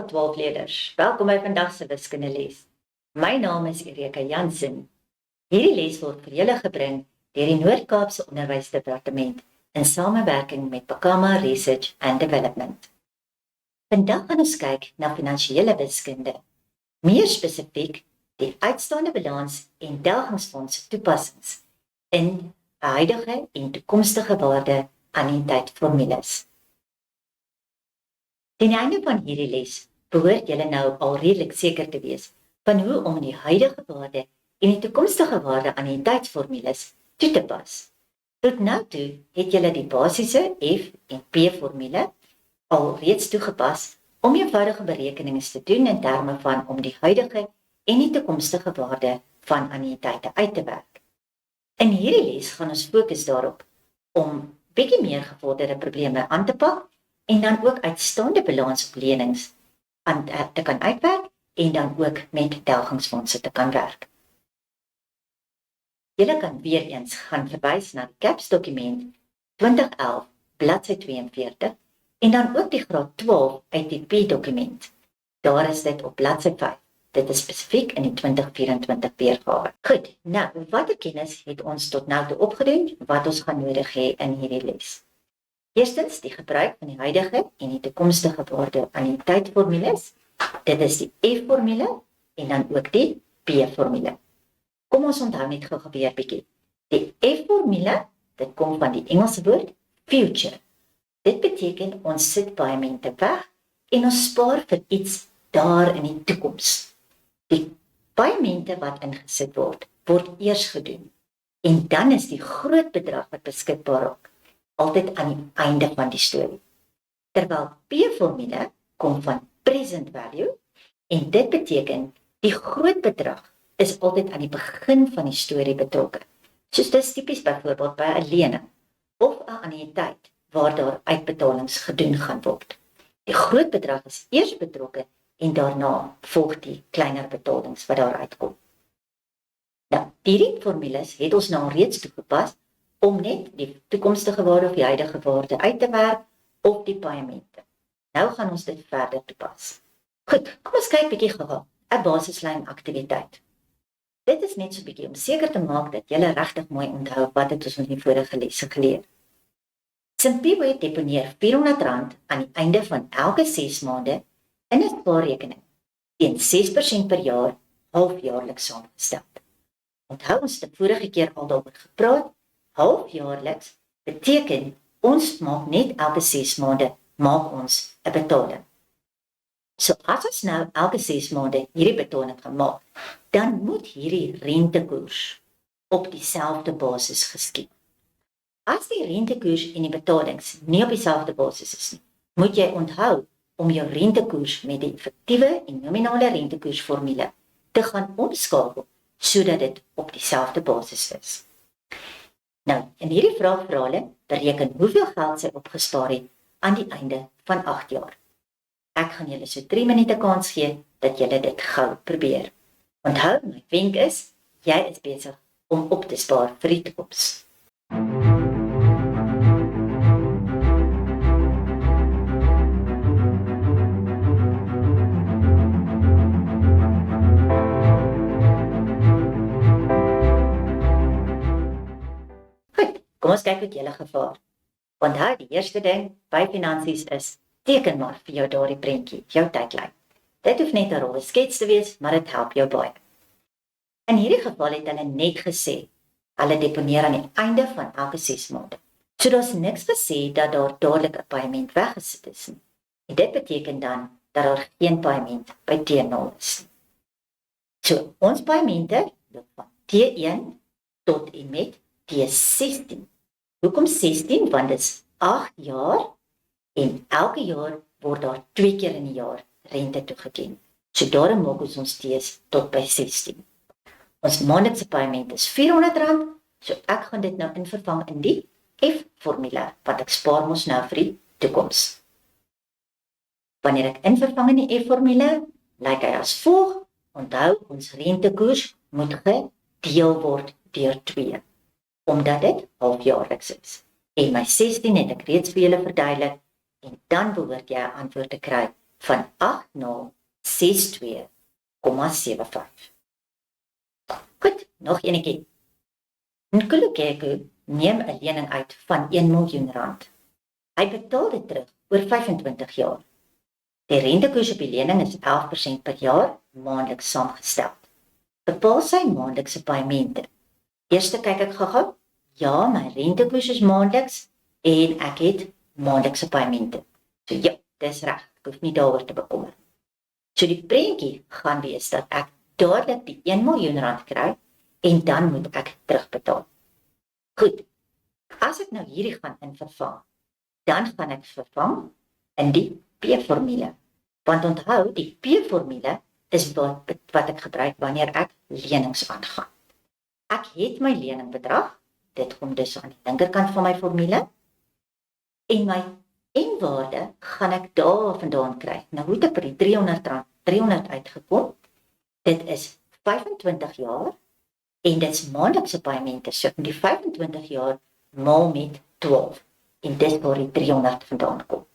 graad 12 leerders, welkom by vandag se wiskundeles. My naam is Erika Jansen. Hierdie les word vir julle gebring deur die Noord-Kaapse Onderwysdepartement in samewerking met Pakama Research and Development. Vandag gaan ons kyk na finansiële wiskunde, meer spesifiek die uitstaande balans en delgingsfonds toepassings in huidige en toekomstige waarde annuïteitformules. Ten einde van hierdie les behoort julle nou al redelik seker te wees van hoe om die huidige waarde en die toekomstige waarde annuïteitsformules toe te pas. Tot nou toe het julle die basiese F en P formule al reeds toegepas om eenvoudige berekeninge te doen in terme van om die huidige en die toekomstige waarde van annuïteite uit te werk. In hierdie les gaan ons fokus daarop om bietjie meer gevorderde probleme aan te pak en dan ook uitstaande balans op lenings te kan uitwerk en dan ook met delgingsfondse te kan werk. Julle kan weer eens gaan verwys na die CAPS dokument 2011 bladsy 42 en dan ook die graad 12 UTP dokument. Daar is dit op bladsy 5. Dit is spesifiek in die 2024 weergawe. Goed, nou watter kennis het ons tot nou toe opgedoen wat ons gaan nodig hê in hierdie les? Eerstens die gebruik van die huidige en die toekomstige waarde annuïteitformules. Dit is die F-formule en dan ook die P-formule. Kom ons onthou net gou weer bietjie. Die F-formule, dit kom van die Engelse woord future. Dit beteken ons sit paaiemente weg en ons spaar vir iets daar in die toekoms. Die paaiemente wat ingesit word eers gedoen. En dan is die groot bedrag wat beskikbaar raak altyd aan die einde van die storie. Terwyl P-formule kom van present value en dit beteken die groot bedrag is altyd aan die begin van die storie betrokke. Soos dit tipies byvoorbeeld by 'n lening of 'n annuïteit waar daar uitbetalings gedoen gaan word. Die groot bedrag is eers betrokke en daarna volg die kleiner betalings wat daar uitkom. Nou, hierdie formules het ons nou reeds toegepas om net die toekomstige waarde of die huidige waarde uit te werk op die paaiemente. Nou gaan ons dit verder toepas. Goed, kom ons kyk bietjie gou 'n basislyn aktiwiteit. Dit is net so bietjie om seker te maak dat julle regtig mooi onthou wat het ons in die vorige lesse geleer. Simply deponeer R400 aan die einde van elke 6 maande in 'n spaarrekening teen 6% per jaar halfjaarliks saamgestel. Onthou ons het vorige keer al daaroor gepraat. Halfjaarliks beteken ons maak net elke 6 maande maak ons 'n betaling. So as ons nou elke 6 maande hierdie betaling gaan maak, dan moet hierdie rentekoers op dieselfde basis geskied. As die rentekoers en die betalings nie op dieselfde basis is nie, moet jy onthou om jou rentekoers met die effektiewe en nominale rentekoersformule te gaan omskakel sodat dit op dieselfde basis is. Nou, in hierdie vraagverhaling bereken hoeveel geld sy opgespaar het aan die einde van 8 jaar. Ek gaan julle so 3 minute kans gee dat julle dit gou probeer. Onthou, my wenk is, jy is besig om op te spaar vir die toekoms. Kom ons kyk wat julle gevaar. Onthou, die eerste ding by finansies is, teken maar vir jou daardie prentjie, jou tydlyn. Dit hoef net 'n rowwe skets te wees, maar dit help jou baie. In hierdie geval het hulle net gesê, hulle deponeer aan die einde van elke 6 maande. So daar's niks gesê dat daar dadelik 'n paaiement weggesit is nie. En dit beteken dan dat daar geen paaiement by T0 is nie. So, ons paaimente loop van T1 tot en met T16. Hoekom 16? Want dit is 8 jaar en elke jaar word daar 2 keer in die jaar rente toegeken. So daarom maak ons T's tot by 16. Ons maandelikse paaiement is R400, so ek gaan dit nou invervang in die F-formule, want ek spaar mos nou vir die toekoms. Wanneer ek invervang in die F-formule, lyk hy as volg. Onthou, ons rentekoers moet gedeel word deur 2. Omdat dit halfjaarliks is. En my 16 het ek reeds vir julle verduidelik, en dan behoort jy 'n antwoord te kry van 8062,75. Goed, nog enetjie. Nkululeko neem 'n lening uit van R1 miljoen. Hy betaal dit terug oor 25 jaar. Die rentekoers op die lening is 11% per jaar, maandeliks saamgestel. Bepaal sy maandelikse paemente. Eerste kyk ek gou-gou. Ja, my rentekoers is maandeliks en ek het maandelikse paemente. So ja, dis reg. Ek hoef nie daaroor te bekommer. So die prentjie gaan wees dat ek dadelik die R1 miljoen kry en dan moet ek terugbetaal. Goed. As ek nou hierdie gaan vervang, dan gaan ek vervang in die P-formule. Want onthou, die P-formule is wat ek gebruik wanneer ek lenings aangaan. Ek het my leningbedrag, dit kom dus aan die linkerkant van my formule, en my N-waarde gaan ek daar vandaan kry. Nou hoe het ek by die R300 uitgekom? Dit is 25 jaar, en dit is maandelikse paemente, so die 25 jaar maal met 12, en dis waar die 300 vandaan kom.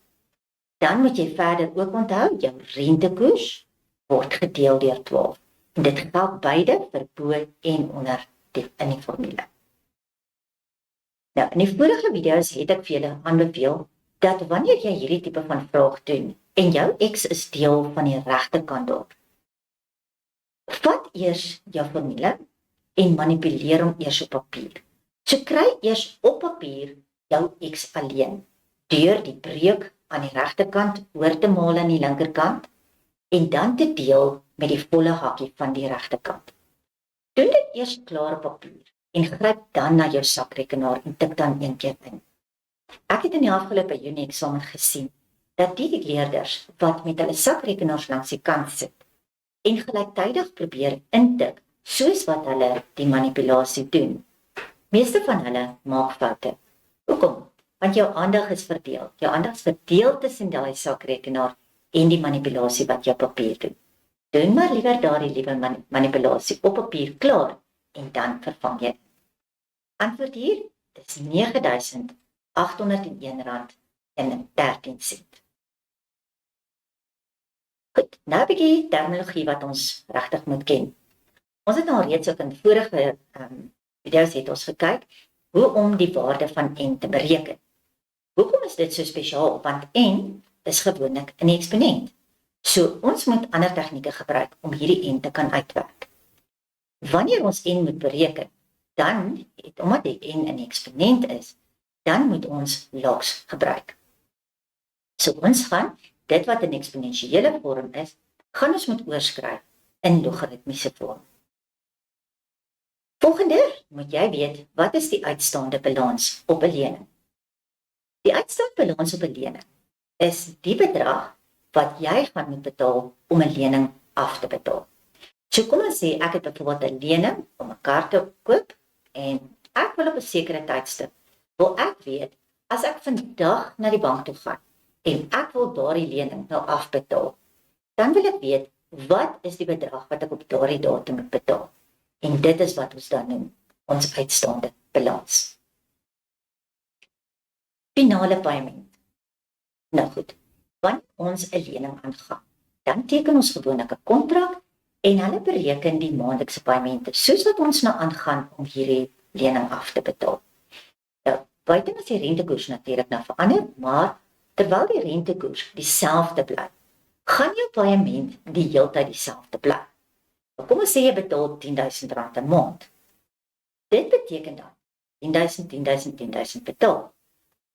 Dan moet jy verder ook onthou, jou rentekoers word gedeel deur 12. En dit geld beide vir bo en onder in die formule. Nou, in die vorige video's het ek vir julle aanbeveel dat wanneer jy hierdie tipe van vraag doen en jou X is deel van die regterkant daar, vat eers jou formule en manipuleer hom eers op papier. So kry eers op papier jou X alleen deur die breuk aan die regterkant oor te maal aan die linkerkant en dan te deel met die volle hakkie van die regterkant. Doen dit eers klaar op papier en gryp dan na jou sakrekenaar en tik dan een keer in. Ek het in die afgelope Junie eksamen gesien dat die leerders wat met hulle sakrekenaars langs die kant sit en gelyktydig probeer intik soos wat hulle die manipulasie doen. Meeste van hulle maak foute. Hoekom? Want jou aandag is verdeel. Jou aandag is verdeel tussen daai sakrekenaar en die manipulasie wat jy op papier doen. Doen maar liewer daardie liewe manipulasie op papier klaar en dan vervang jy. Antwoord hier is R9.801,13. Goed, nou 'n bietjie terminologie wat ons regtig moet ken. Ons het nou reeds ook in vorige video's het ons gekyk hoe om die waarde van n te bereken. Hoekom is dit so spesiaal? Want n is gewoonlik 'n eksponent. So ons moet ander tegnieke gebruik om hierdie n te kan uitwerk. Wanneer ons n moet bereken, dan, omdat die n 'n eksponent is, dan moet ons logs gebruik. So ons gaan, dit wat 'n eksponensiële vorm is, gaan ons moet oorskryf in logaritmiese vorm. Volgende moet jy weet, wat is die uitstaande balans op 'n lening? Die uitstaande balans op 'n lening is die bedrag wat jy gaan moet betaal om 'n lening af te betaal. So kom ons sê ek het byvoorbeeld 'n lening om 'n kar te koop en ek wil op 'n sekere tydstip, wil ek weet, as ek vandag na die bank toe gaan en ek wil daardie lening nou afbetaal, dan wil ek weet, wat is die bedrag wat ek op daardie datum moet betaal? En dit is wat ons dan noem, ons uitstaande balans. Finale paaiement. Nou goed, wanneer ons 'n lening aangaan, dan teken ons gewoonlik 'n kontrak en hulle bereken die maandelikse paemente, soos wat ons nou aangaan om hierdie lening af te betaal. Nou, buiten as die rentekoers natuurlik nou verander, maar terwyl die rentekoers dieselfde bly, gaan jou paement die heeltyd dieselfde bly. Kom ons sê jy betaal R10.000 'n maand. Dit beteken dan 10.000 betaal.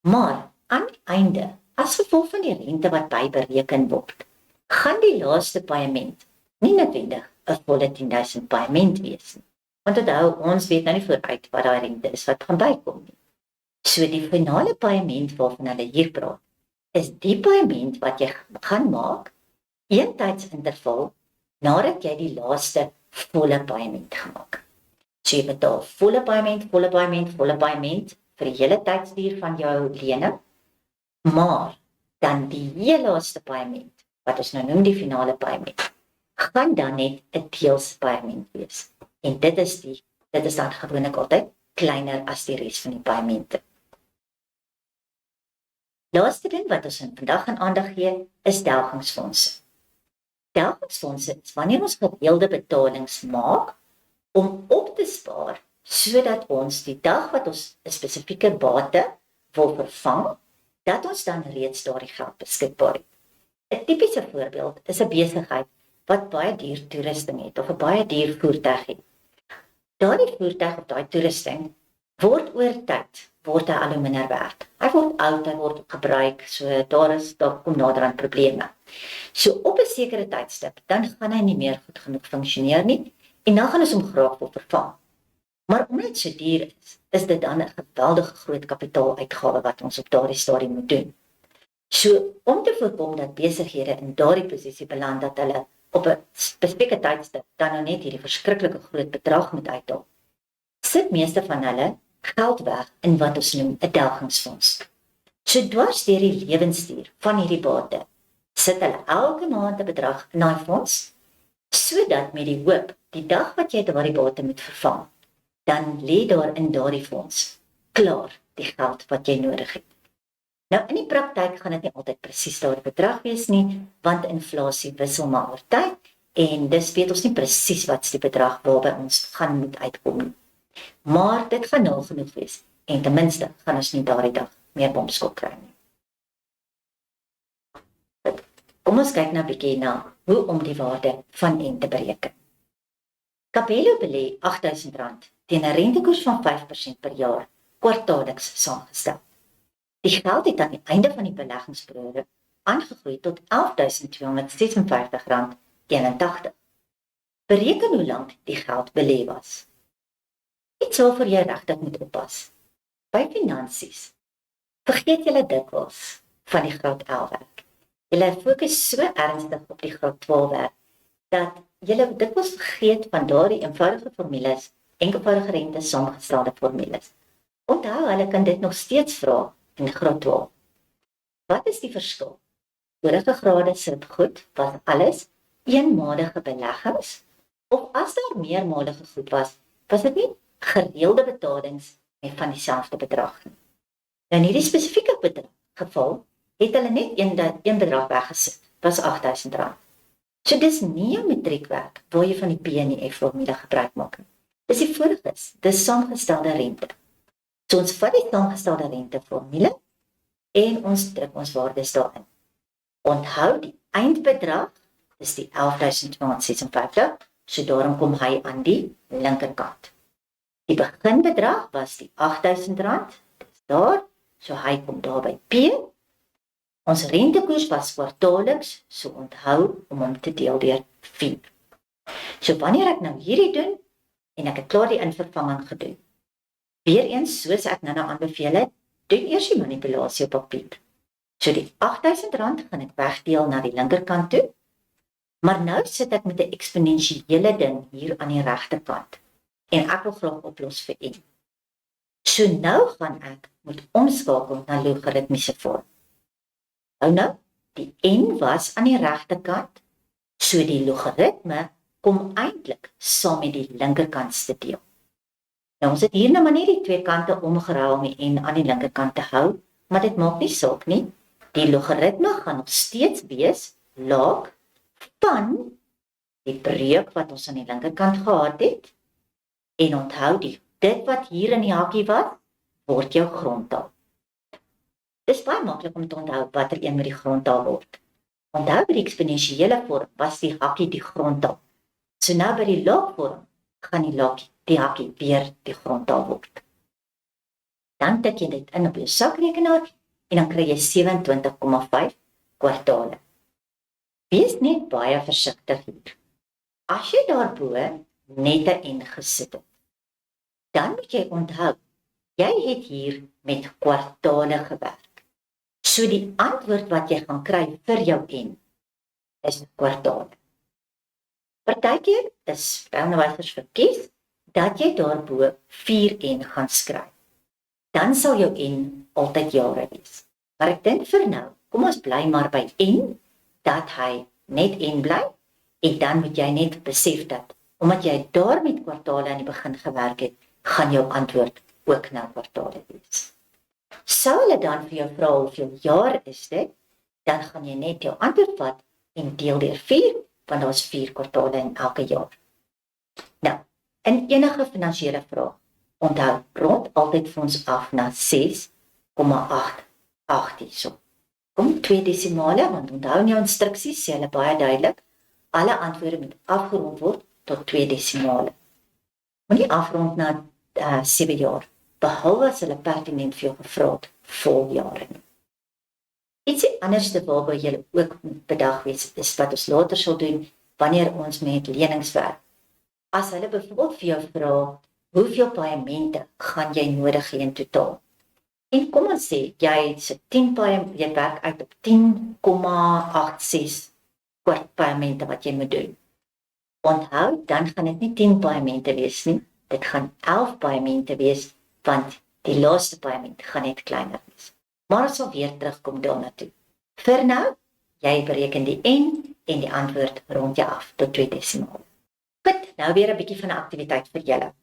Maar aan die einde, as gevolg van die rente wat bybereken word, gaan die laaste paement nie noodwendig 'n volle 10.000 paement wees nie. Want onthou, ons weet nou nie vooruit wat daai rente is wat gaan bykom nie. So die finale paement waarvan hulle hier praat, is die paement wat jy gaan maak, een tydsinterval, nadat jy die laaste volle paement gemaak. So jy betaal volle paement vir die hele tydsduur van jou lening, maar dan die heel laaste paement, wat ons nou noem die finale paement, gaan dan net 'n deels paement wees. En dit is dan gewoonlik altyd kleiner as die res van die paemente. Laaste ding wat ons vandag gaan aandag gee, is delgingsfondse. Delgingsfondse is wanneer ons gereelde betalings maak om op te spaar, sodat ons die dag wat ons 'n spesifieke bate wil vervang, dat ons dan reeds daardie geld beskikbaar het. 'n Tipiese voorbeeld is 'n besigheid wat baie duur toerusting het of 'n baie duur voertuig het. Daardie voertuig of daai toerusting word oor tyd word hy al hoe minder werd. Hy word oud, hy word gebruik, so daar kom naderhand probleme. So op 'n sekere tydstip, dan gaan hy nie meer goed genoeg funksioneer nie en dan gaan ons hom graag wil vervang. Maar omdat dit so duur is dit dan 'n geweldige groot kapitaaluitgawe wat ons op daardie stadium moet doen. So om te voorkom dat besighede in daardie posisie beland dat hulle op 'n spesifieke tydstip dan nou net hierdie verskriklike groot bedrag moet uithaal, sit meeste van hulle geld weg in wat ons noem 'n delgingsfonds. So dwars deur die lewensduur van hierdie bate, sit hulle elke maand 'n bedrag in daai fonds, sodat met die hoop, die dag wat jy daardie bate moet vervang, dan lê daar in daardie fonds klaar die geld wat jy nodig het. Nou in die praktyk gaan dit nie altyd presies daardie bedrag wees nie, want inflasie wissel maar oor tyd en dis weet ons nie presies wat is die bedrag waarby ons gaan moet uitkom nie. Maar dit gaan nou genoeg wees en ten minste gaan ons nie daardie dag meer bomskop kry nie. Kom ons kyk nou 'n bietjie na hoe om die waarde van N te bereken. Capello belê R8000 teen 'n rentekoers van 5% per jaar, kwartaalliks saamgestel. Die geld het aan die einde van die beleggingsperiode aangegroei tot R11.256.81. Bereken hoe lank die geld belê was. Iets waarvoor jy regtig moet oppas. By finansies vergeet julle dikwels van die graad 11 werk. Julle fokus so ernstig op die graad 12 werk dat julle dikwels vergeet van daardie eenvoudige formules, enkelvoudige rente saamgestelde formules. Onthou, hulle kan dit nog steeds vra in graad 12. Wat is die verskil? Vorige grade se goed was alles eenmalige beleggings, of as daar meermalige goed was dit nie gereelde betalings met van dieselfde bedrag nie. Nou in hierdie spesifieke geval het hulle net een bedrag weggesit, was R8000. So dis nie 'n matriekwerk waar jy van die P en die F formule gebruik maak nie. Dis die voriges, dis saamgestelde rente. So ons vat die saamgestelde rente formule en ons druk ons waardes daarin. Onthou die eindbedrag is die R11.256, so daarom kom hy aan die linkerkant. Die beginbedrag was die R8000, dis daar, so hy kom daar by P. Ons rentekoers was kwartaalliks, so onthou om hom te deel deur 4. So wanneer ek nou hierdie doen, en ek het klaar die invervanging gedoen, weereens soos ek nou aanbeveel het, doen eers die manipulasie op papier. So die R8000 gaan ek wegdeel na die linkerkant toe, maar nou sit ek met 'n eksponensiële ding hier aan die regterkant, en ek wil graag oplos vir N. So nou gaan ek moet omskakel na logaritmiese vorm. Nou, die N was aan die regterkant, so die logaritme kom eintlik saam met die linkerkantste deel. Nou ons het hier nou maar net die twee kante omgeruil om die N aan die linkerkant te hou, maar dit maak nie saak nie. Die logaritme gaan nog steeds wees log van die breuk wat ons aan die linkerkant gehad het, en onthou dit wat hier in die hakkie was, word jou grondtaal. Dis baie maklik om te onthou watter een met die grondtaal word. Onthou by die eksponensiële vorm was die hakkie die grondtaal. So nou by die logvorm gaan die hakkie weer die grondtaal word. Dan tik jy dit in op jou sakrekenaar en dan kry jy 27,5 kwartale. Wees net baie versigtig hier. As jy daarbo net 'n N gesit het, dan moet jy onthou, jy het hier met kwartale gewerk. So die antwoord wat jy gaan kry vir jou N is kwartale. Partykeer is spelonderwysers verkies dat jy daarbo 4N gaan skryf. Dan sal jou N altyd jare wees. Maar ek dink vir nou, kom ons bly maar by N, dat hy net N bly, en dan moet jy net besef dat, omdat jy daar met kwartale aan die begin gewerk het, gaan jou antwoord ook nou kwartale wees. Sou hulle dan vir jou vra hoeveel jaar is dit, dan gaan jy net jou antwoord vat en deel deur 4, want daar is 4 kwartale in elke jaar. Nou, in enige finansiële vraag, onthou, rond altyd vir ons af na 6,88 hierso. Kom 2 desimale, want onthou in jou instruksies sê hulle baie duidelik, alle antwoorde moet afgerond word tot 2 desimale. Moenie afrond na 7 jaar, behalwe as hulle pertinent vir jou gevra het vol jare nie. Ietsie anderste waarby jy ook bedag wees, is wat ons later sal doen, wanneer ons met lenings werk. As hulle byvoorbeeld vir jou vra, hoeveel paemente gaan jy nodig hê in totaal? En kom ons sê, jy werk uit op 10,86 paemente wat jy moet doen. Onthou, dan gaan dit nie 10 paemente wees nie, dit gaan 11 paemente wees, want die laaste paement gaan net kleiner wees. Maar ons sal weer terugkom daarna toe. Vir nou, jy bereken die N en die antwoord rond jy af tot 2 desimale. Goed, nou weer 'n bietjie van 'n aktiwiteit vir julle.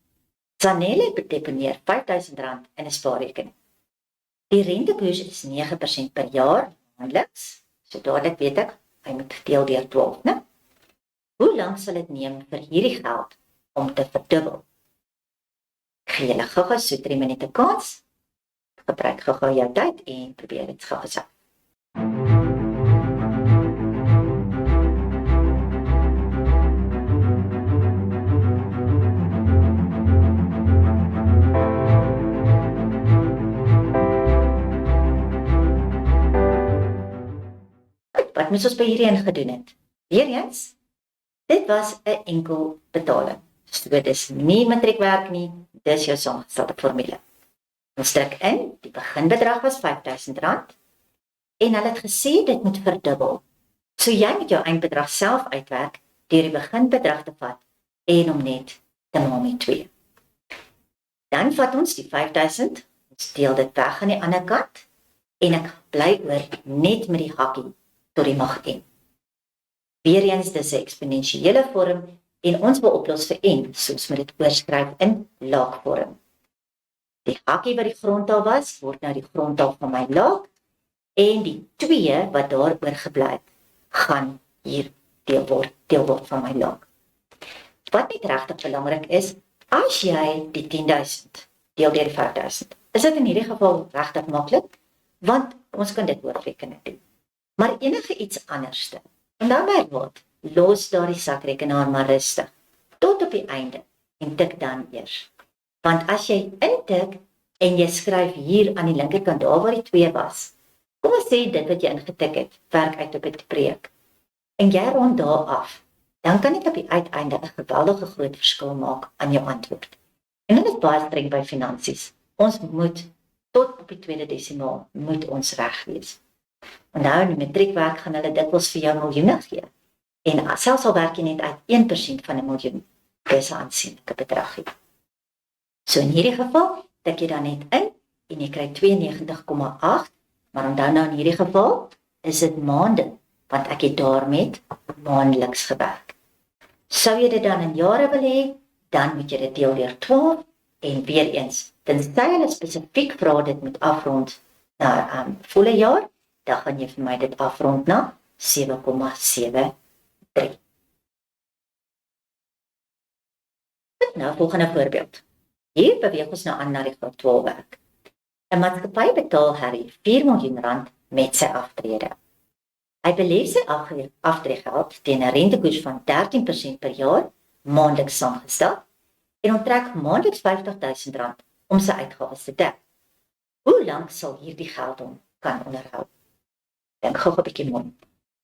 Sanelle deponeer R5000 in 'n spaarrekening. Die rentekoers is 9% per jaar, maandeliks. So dadelik weet ek, hy moet deel deur 12, né? Hoe lank sal dit neem vir hierdie geld om te verdubbel? Gee julle gou-gou so 3 minute kans. Gebruik gou-gou jou tyd en probeer dit gou-gou self. Wat moes ons by hierheen gedoen het? Weereens, dit was 'n enkel betaling. So dit is nie matriekwerk nie, dis jou saamgestelde formule. Ons druk in, die beginbedrag was R5000 en hulle het gesê dit moet verdubbel. So jy moet jou eindbedrag self uitwerk deur die beginbedrag te vat en hom net te maal met 2. Dan vat ons die 5000, ons deel dit weg aan die ander kant en ek bly oor net met die hakkie tot die mag n. Weereens dis 'n eksponensiële vorm en ons wil oplos vir n, soos met dit oorskryf in laagvorm. Die hakkie wat die grondtaal was, word nou die grondtaal van my laag, en die 2 wat daar oorgebly het, gaan hier deel word van my laag. Wat net regtig belangrik is, as jy die 10.000 deel deur die 5.000, is dit in hierdie geval regtig maklik, want ons kan dit oorrekening doen. Maar enige iets anderste, en dan my raad, los daar die sakrekenaar maar rustig, tot op die einde, en tik dan eers. Want as jy intik, en jy skryf hier aan die linkerkant, daar waar die 2 was, kom ons sê dit wat jy ingetik het, werk uit op 'n preek, en jy rond daar af, dan kan dit op die uiteinde 'n geweldige groot verskil maak aan jou antwoord. En dit is baie streng by finansies. Ons moet, tot op die 2de desimaal, moet ons reg wees. Onthou, in die matriekwerk gaan hulle dikwels vir jou miljoene gee. En selfs al werk jy net uit 1% van 'n miljoen, dis 'n aansienlike bedrag hier. So in hierdie geval, tik jy dan net in, en jy kry 92,8, maar onthou nou in hierdie geval, is dit maande, want ek het daarmee maandeliks gewerk. Sou jy dit dan in jare wil hê, dan moet jy dit deel deur 12, en weer eens, tensy hulle spesifiek vra dit moet afrond na volle jaar, dan gaan jy vir my dit afrond na 7,73. Nou, volgende voorbeeld. Hier beweeg ons nou aan na die graad 12 werk. 'n Maatskappy betaal Harry R4 miljoen met sy aftrede. Hy belê sy aftreegeld teen 'n rentekoers van 13% per jaar, maandeliks saamgestel, en onttrek maandeliks R50.000 om sy uitgawes te dek. Hoe lank sal hierdie geld hom kan onderhou? Dink gou 'n bietjie mooi.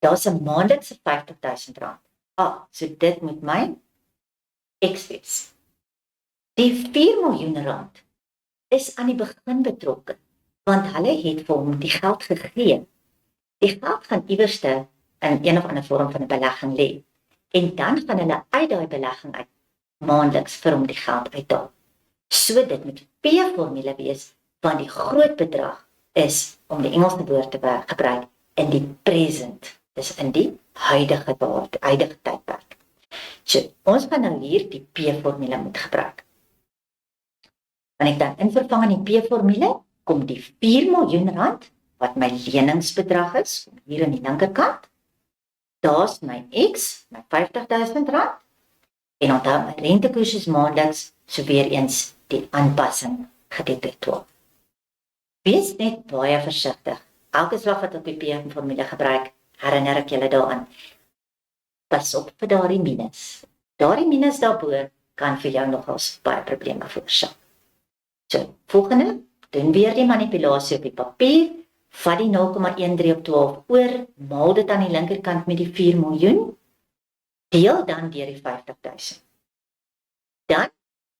Daar's 'n maandelikse R50.000. So dit moet my X wees. Die R4 miljoen is aan die begin betrokke, want hulle het vir hom die geld gegee. Die geld gaan iewerste in een of ander vorm van 'n belegging lê, en dan gaan hulle uit daai belegging uit maandeliks vir hom die geld uithaal. So dit moet P-formule wees, want die groot bedrag is, om die Engelse woord te gebruik, in die present, dis in die huidige tydperk. So, ons gaan nou hier die P-formule moet gebruik. Kan ek dan invervang in die P-formule, kom die 4 miljoen rand, wat my leningsbedrag is, hier aan die linkerkant. Daar's my X, my 50.000 rand, en onthou my rentekoers is maandeliks, so weer eens die aanpassing gedeeld deur 12. Wees net baie versigtig. Elke slag wat op die PM-formule gebruik, herinner ek julle daaraan. Pas op vir daardie minus. Daardie minus daarbo kan vir jou nogals baie probleme veroorsaak. So, volgende, doen weer die manipulasie op die papier, vat die 0,13 op 12 oor, maal dit aan die linkerkant met die 4 miljoen, deel dan deur die 50.000. Dan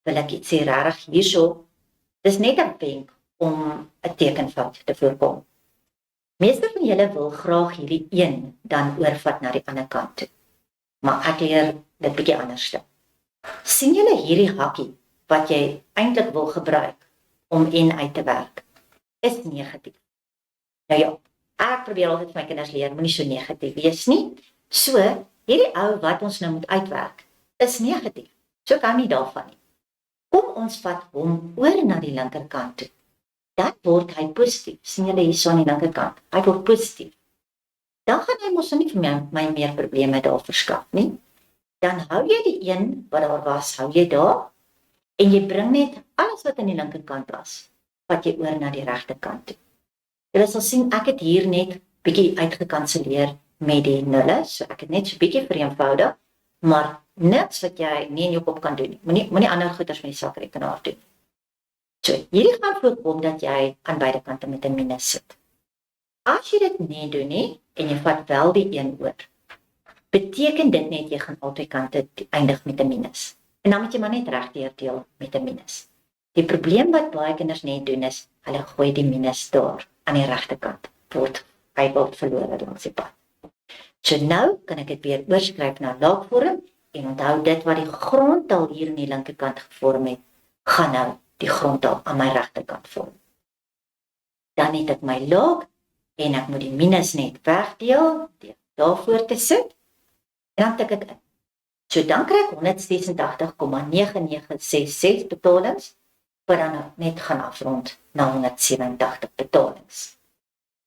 wil ek iets sê regtig hierso, dis net 'n wenk om 'n tekenfout te voorkom. Meeste van julle wil graag hierdie 1 dan oorvat na die ander kant toe. Maar ek leer dit bietjie anderste. Sien julle hierdie hakkie wat jy eintlik wil gebruik om en uit te werk, is negatief. Nou ja, ek probeer altyd vir my kinders leer, moenie so negatief wees nie. So, hierdie ou wat ons nou moet uitwerk, is negatief. So kan nie daarvan nie. Kom ons vat hom oor na die linkerkant toe. Dan word hy positief. Sien julle hier aan die linkerkant? Hy word positief. Dan gaan hy mos nie vir my meer probleme daar verskaf nie. Dan hou jy die 1 wat daar was, hou jy daar, en jy bring net alles wat aan die linkerkant was, wat jy oor na die regterkant toe. Julle sal sien, ek het hier net bietjie uitgekanselleer met die nulle, so ek het net so bietjie vereenvoudig, maar niks wat jy nie in jou kop kan doen nie. Moenie ander goeders met die sakrekenaar doen. So, hierdie gaan voorkom dat jy aan beide kante met 'n minus sit. As jy dit nie doen nie, en jy vat wel die 1 oor, beteken dit net jy gaan altyd kante eindig met 'n minus. En dan moet jy maar net regdeur deel met 'n minus. Die probleem wat baie kinders net doen is, hulle gooi die minus daar aan die regterkant, hy word verlore langs die pad. So nou kan ek dit weer oorskryf na laagvorm, en onthou dit wat die grondtal hier aan die linkerkant gevorm het, gaan nou die grondtal aan my regterkant vorm. Dan het ek my laag, en ek moet die minus net wegdeel, deur daarvoor te sit, en dan tik ek in. So dan kry ek 186,9966 betalings, wat dan net gaan afrond na 187 betalings.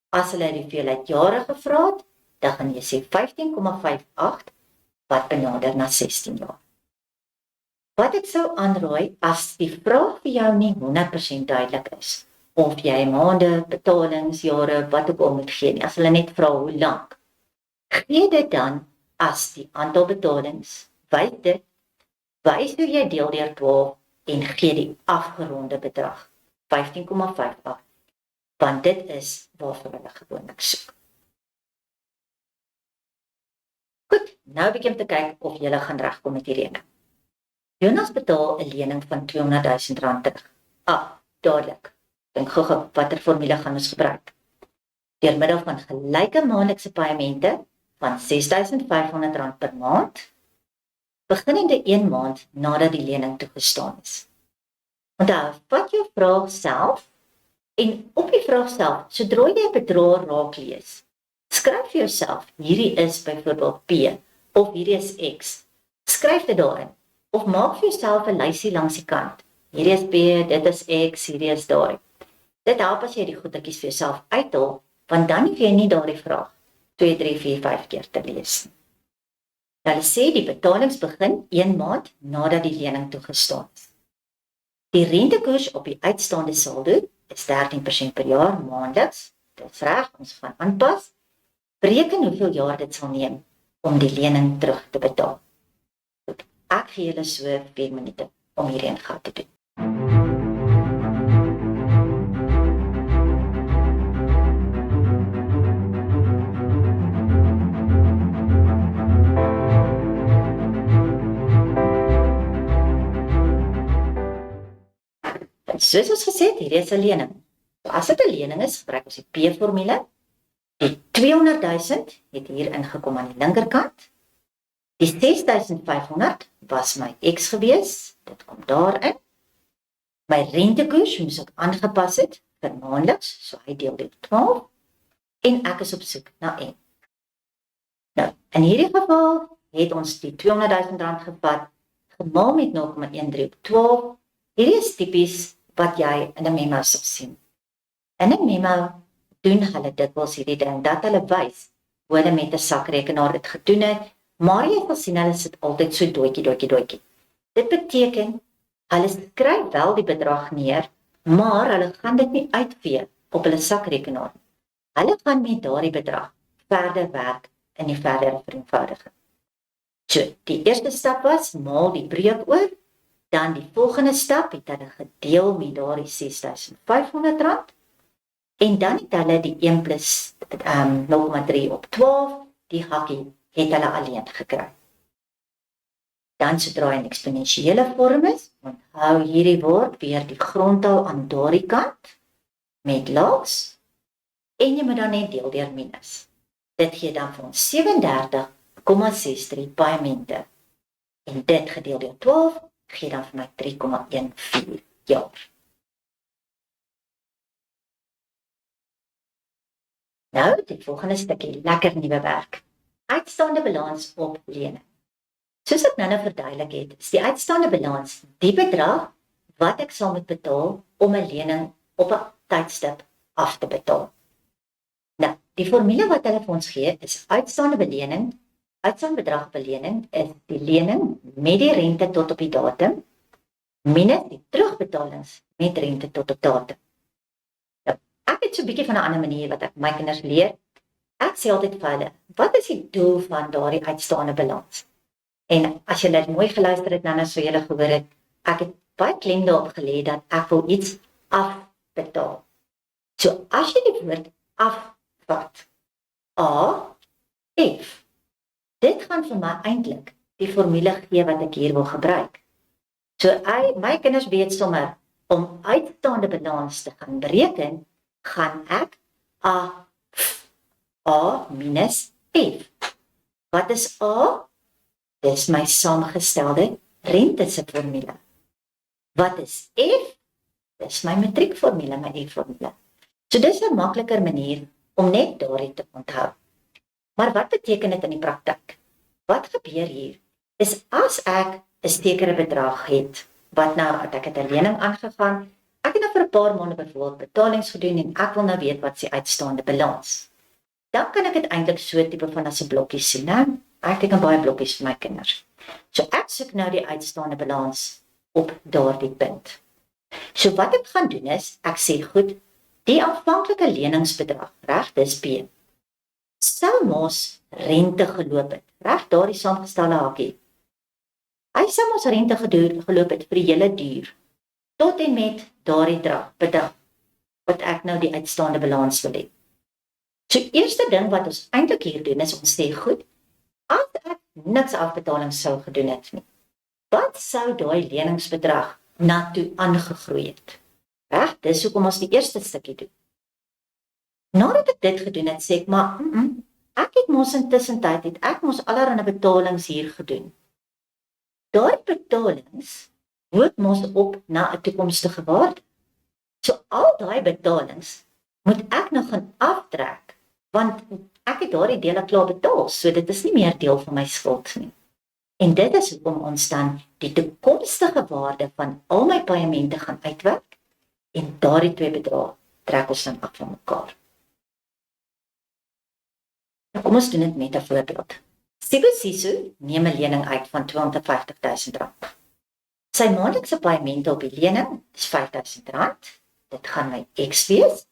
As hulle die hoeveelheid jare gevra het, dan gaan jy sê 15,58, wat benader na 16 jaar. Wat ek sou aanraai, as die vraag vir jou nie 100% duidelik is, of jy maande, betalings, jare, wat ook al moet gee nie, as hulle net vra hoe lank, gee dit dan as die aantal betalings, wys hoe jy deel deur 12 en gee die afgeronde bedrag, 15,58, want dit is waarvoor hulle gewoonlik soek. Goed, nou begin te kyk of jy gaan regkom met die rekening. Jonas betaal 'n lening van R200.000 terug. Dadelik. Dink gou watter formule gaan ons gebruik. Deur middel van gelyke maandelikse paemente van R6.500 per maand, beginnende 1 maand nadat die lening toegestaan is. Onthou, vat jou vraag self, en op die vraag self, sodra jy 'n bedrag raak lees, skryf vir jouself, hierdie is byvoorbeeld P, of hierdie is X. Skryf dit daarin, of maak vir jouself 'n lysie langs die kant. Hierdie is P, dit is X, hierdie is daai. Dit help as jy die goedetjies vir jouself uithaal, want dan hoef jy nie daardie vraag 2, 3, 4, 5 keer te lees. Hulle sê die betalings begin 1 maand nadat die lening toegestaan is. Die rentekoers op die uitstaande saldo is 13% per jaar maandeliks. Dit is reg, ons gaan aanpas. Bereken hoeveel jaar dit sal neem om die lening terug te betaal. Goed, ek gee julle so 4 minute om hierdie ingaan te doen. Soos ons gesê het, hierdie is 'n lening. So as dit 'n lening is, gebruik ons die P-formule. Die 200.000 het hier ingekom aan die linkerkant. Die 6.500 was my X gewees, dit kom daarin. My rentekoers moes ek aangepas het vir maandeliks, so hy deel dit 12, en ek is op soek na N. Nou, in hierdie geval het ons die R200.000 gevat, gemaal met 0,13 op 12. Hierdie is tipies wat jy in 'n memo sal sien. In 'n memo doen hulle dikwels hierdie ding dat hulle wys hoe hulle met 'n sakrekenaar dit gedoen het, maar jy sal sien hulle sit altyd so doetjie. Dit beteken hulle skryf wel die bedrag neer, maar hulle gaan dit nie uitvee op hulle sakrekenaar. Hulle gaan met daardie bedrag verder werk in die verdere vereenvoudiging. So, die eerste stap was maal die breuk oor, dan die volgende stap het hulle gedeel met daardie R6,500 en dan het hulle die 1 plus 0,3 op 12, die hakkie het hulle alleen gekry. Dan sodra hy 'n eksponensiële vorm is, onthou hierdie word weer die grondtal aan daardie kant met laas en jy moet dan net deel deur minus. Dit gee dan vir ons 37,63 paaiemente. En dit gedeel deur 12 gee dan vir my 3,14 jaar. Nou, die volgende stukkie lekker nuwe werk. Uitstaande balans op lening. Soos ek nou verduidelik het, is die uitstaande balans die bedrag wat ek sal moet betaal om 'n lening op 'n tydstip af te betaal. Nou, die formule wat hulle vir ons gee is uitstaande bedrag op 'n lening is die lening met die rente tot op die datum minus die terugbetalings met rente tot op datum. Nou, ek het so 'n bietjie van 'n ander manier wat ek my kinders leer. Ek sê altyd vir hulle, wat is die doel van daardie uitstaande balans? En as jy net mooi geluister het nou sou jy gehoor het, ek het baie klem daarop gelê dat ek wil iets afbetaal. So as jy die woord afvat, F, dit gaan vir my eintlik die formule gee wat ek hier wil gebruik. So my kinders weet sommer om uitstaande balans te gaan bereken, gaan ek A minus F. Wat is A? Dis my saamgestelde rente se formule. Wat is F? Dis my matriekformule, my F-formule. So dis 'n makliker manier om net daardie te onthou. Maar wat beteken dit in die praktyk? Wat gebeur hier is as ek 'n sekere bedrag het, wat ek het 'n lening aangegaan, ek het nou vir 'n paar maande byvoorbeeld betalings gedoen en ek wil nou weet wat se uitstaande balans. Dan kan ek dit eintlik so tipe van as 'n blokkie sien, né? Ek teken baie blokkies vir my kinders. So ek soek nou die uitstaande balans op daardie punt. So wat ek gaan doen is, ek sê goed, die aanvanklike leningsbedrag, reg, dis B, sou mos rente geloop het, reg, daardie saamgestelde hakkie. Hy sou mos rente geloop het vir die hele duur, tot en met daardie bedrag, wat ek nou die uitstaande balans wil hê. So eerste ding wat ons eintlik hier doen is ons sê goed, as ek niks afbetalings sou gedoen het nie, wat sou daai leningsbedrag na toe aangegroei het? Reg, dis hoekom ons die eerste stukkie doen. Nadat ek dit gedoen het, sê ek maar, ek het mos intussen tyd het ek mos allerlei betalings hier gedoen. Daai betalings loop mos op na 'n toekomstige waarde. So al daai betalings moet ek nog gaan aftrek, want ek het daardie dele klaar betaal, so dit is nie meer deel van my skuld nie. En dit is hoekom ons dan die toekomstige waarde van al my paemente gaan uitwerk en daardie twee bedrae trek ons dan af van mekaar. Nou kom ons doen dit met 'n voorbeeld. Sibu neem 'n lening uit van R250,000. Sy maandelikse paemente op die lening is R5,000. Dit gaan my X wees.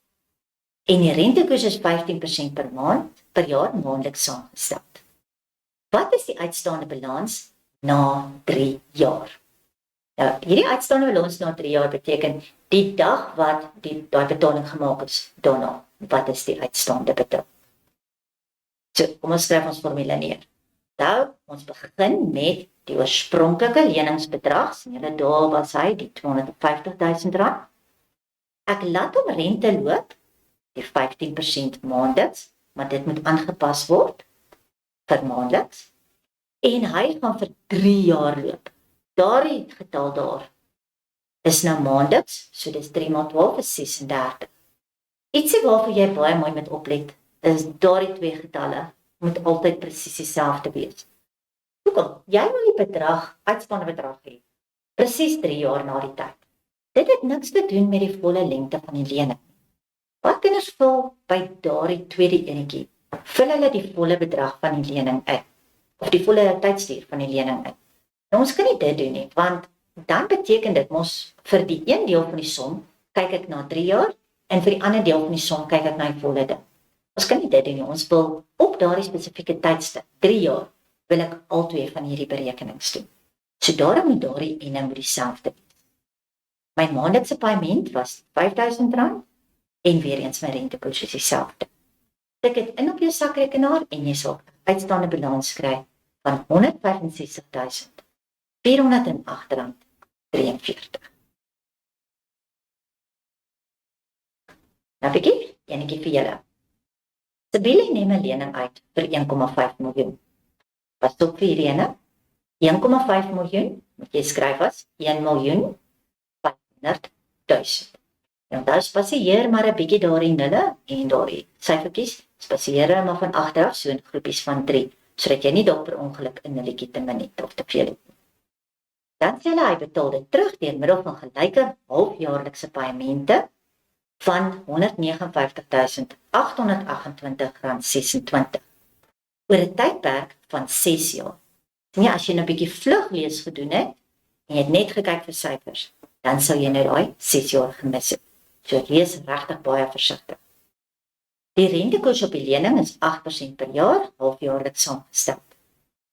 En die rentekoers is 15% per jaar maandeliks saamgestel. Wat is die uitstaande balans na 3 jaar? Nou, hierdie uitstaande balans na 3 jaar beteken die dag wat daai betaling gemaak is daarna. Wat is die uitstaande bedrag? So, kom ons skryf ons formule neer. Nou, ons begin met die oorspronklike leningsbedrag. Sien julle daar was hy die R250,000. Ek laat hom rente loop, die 15% maandeliks, maar dit moet aangepas word vir maandeliks. En hy gaan vir 3 jaar loop. Daardie getal daar is nou maandeliks, so dis 3 maal 12 is 36. Ietsie waarvoor jy baie mooi moet oplet, is daardie twee getalle moet altyd presies dieselfde wees. Hoekom? Jy wil die uitstaande bedrag hê, presies 3 jaar na die tyd. Dit het niks te doen met die volle lengte van die lening. Baie kinders vul by daardie tweede enetjie, vul hulle die volle bedrag van die lening uit, of die volle tydstuur van die lening uit. Nou, ons kan nie dit doen nie, want dan beteken dit mos vir die een deel van die som kyk ek na 3 jaar en vir die ander deel van die som kyk ek na die volle ding. Ons kan nie dit doen nie. Ons wil op daardie spesifieke tydstip, 3 jaar, wil ek al twee van hierdie berekenings doen. So daarom moet daardie ene moet dieselfde wees. My maandelikse paaiement was R5000 en weer eens my rentekoers is dieselfde. Tik dit in op jou sakrekenaar en jy sal uitstaande balans kry van R165.408.43. Nou bietjie, enetjie vir julle. Sibiele neem 'n lening uit vir 1,5 miljoen. Wat stop vir hierdie ene? 1,5 miljoen, moet jy skryf as 1.500.000. En dan spasieer maar 'n bietjie daarin nulle en daardie syfertjies, spasieer hulle maar van agteraf so in groepies van 3, sodat jy nie dalk per ongeluk 'n nulletjie te min het of te veel het. Dan sê hy betaal dit terug deur middel van gelyke halfjaarlikse paemente van R159.828.26 oor 'n tydperk van 6 jaar. Nee, as jy nou 'n bietjie vluglees gedoen het en jy het net gekyk vir syfers, dan sou jy nou daai 6 jaar gemis het. So lees regtig baie versigtig. Die rentekoers op die lening is 8% per jaar, halfjaarliks saamgestel.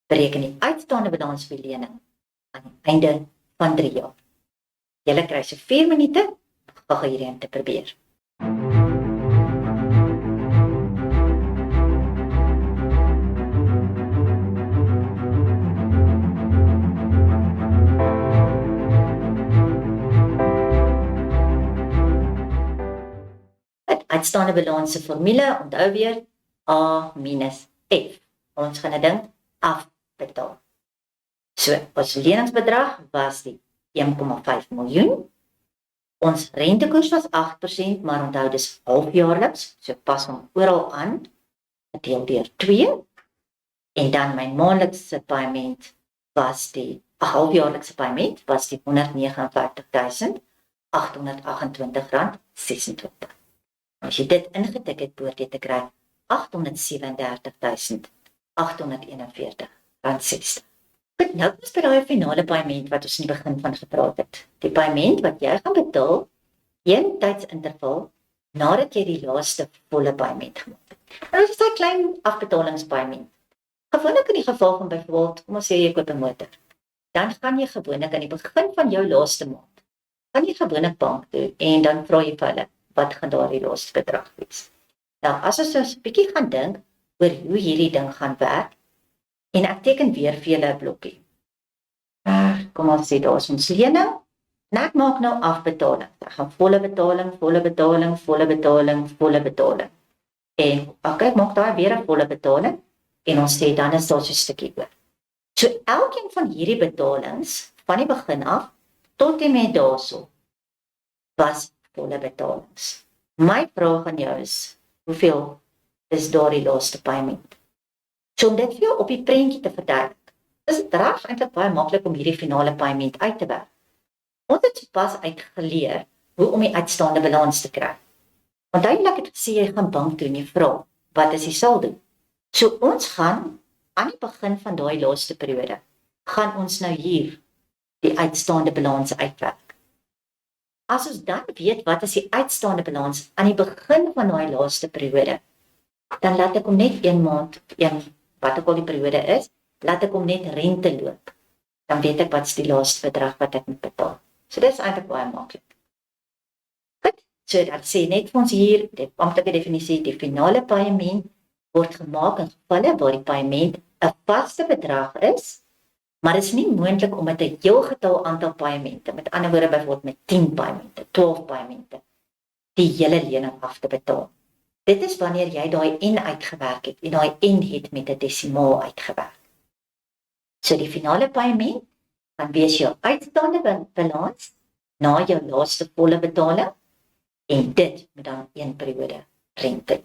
Bereken die uitstaande balans vir die lening aan die einde van 3 jaar. Julle kry so 4 minute om hierdie te probeer. Uitstaande balans se formule, onthou weer, A minus F. Ons gaan 'n ding afbetaal. So, ons leningsbedrag was die 1,5 miljoen. Ons rentekoers was 8%, maar onthou dis halfjaarliks, so pas hom oral aan, gedeel deur 2. En dan my maandelikse paaiement was die halfjaarlikse paaiement was die R159.828.26. As jy dit ingetik het, behoort jy te kry R837.841.60. Goed, nou is by daai finale paaiement wat ons in die begin van gepraat het. Die paaiement wat jy gaan betaal, een tydsinterval nadat jy die laaste volle paaiement gemaak het. Nou is dit 'n klein afbetalingspaaiement. Gewoonlik in die geval van byvoorbeeld, kom ons sê jy koop 'n motor, dan gaan jy gewoonlik aan die begin van jou laaste maand, gaan jy gewoonlik bank toe en dan vra jy vir hulle, wat gaan daardie laaste bedrag wees? Nou, as ons so 'n bietjie gaan dink oor hoe hierdie ding gaan werk, en ek teken weer vir julle 'n blokkie. Kom ons sê daar is ons lening, en ek maak nou afbetaling. Ek gaan volle betaling, volle betaling, volle betaling, volle betaling. En ek maak daar weer 'n volle betaling, en ons sê dan is daar so 'n stukkie oor. So elkeen van hierdie betalings, van die begin af, tot en met daarso, was volle betalings. My vraag aan jou is, hoeveel is daardie laaste paaiement? So om dit vir jou op die prentjie te verduidelik, is dit reg eintlik baie maklik om hierdie finale paaiement uit te werk. Ons het sopas uitgeleer hoe om die uitstaande balans te kry. Want duidelik het gesê jy gaan bank toe en jy vra, wat is die saldo? So ons gaan aan die begin van daai laaste periode, gaan ons nou hier die uitstaande balans uitwerk. As ons dan weet wat is die uitstaande balans aan die begin van daai laaste periode, dan laat ek hom net 1 maand, wat ook al die periode is, laat ek hom net rente loop. Dan weet ek wat is die laaste bedrag wat ek moet betaal. So dit is eintlik baie maklik. Goed, so dat sê net vir ons hier, die amptelike definisie, die finale paaiement word gemaak in gevalle waar die paaiement 'n vaste bedrag is, maar dit is nie moontlik om met 'n heel getal aantal paaimente, met ander woorde byvoorbeeld met 10 paaimente, 12 paaimente, die hele lening af te betaal. Dit is wanneer jy daai N uitgewerk het en daai N het met 'n desimaal uitgewerk. So die finale paaiement gaan wees jou uitstaande balans na jou laaste volle betaling en dit moet dan 1 periode rente.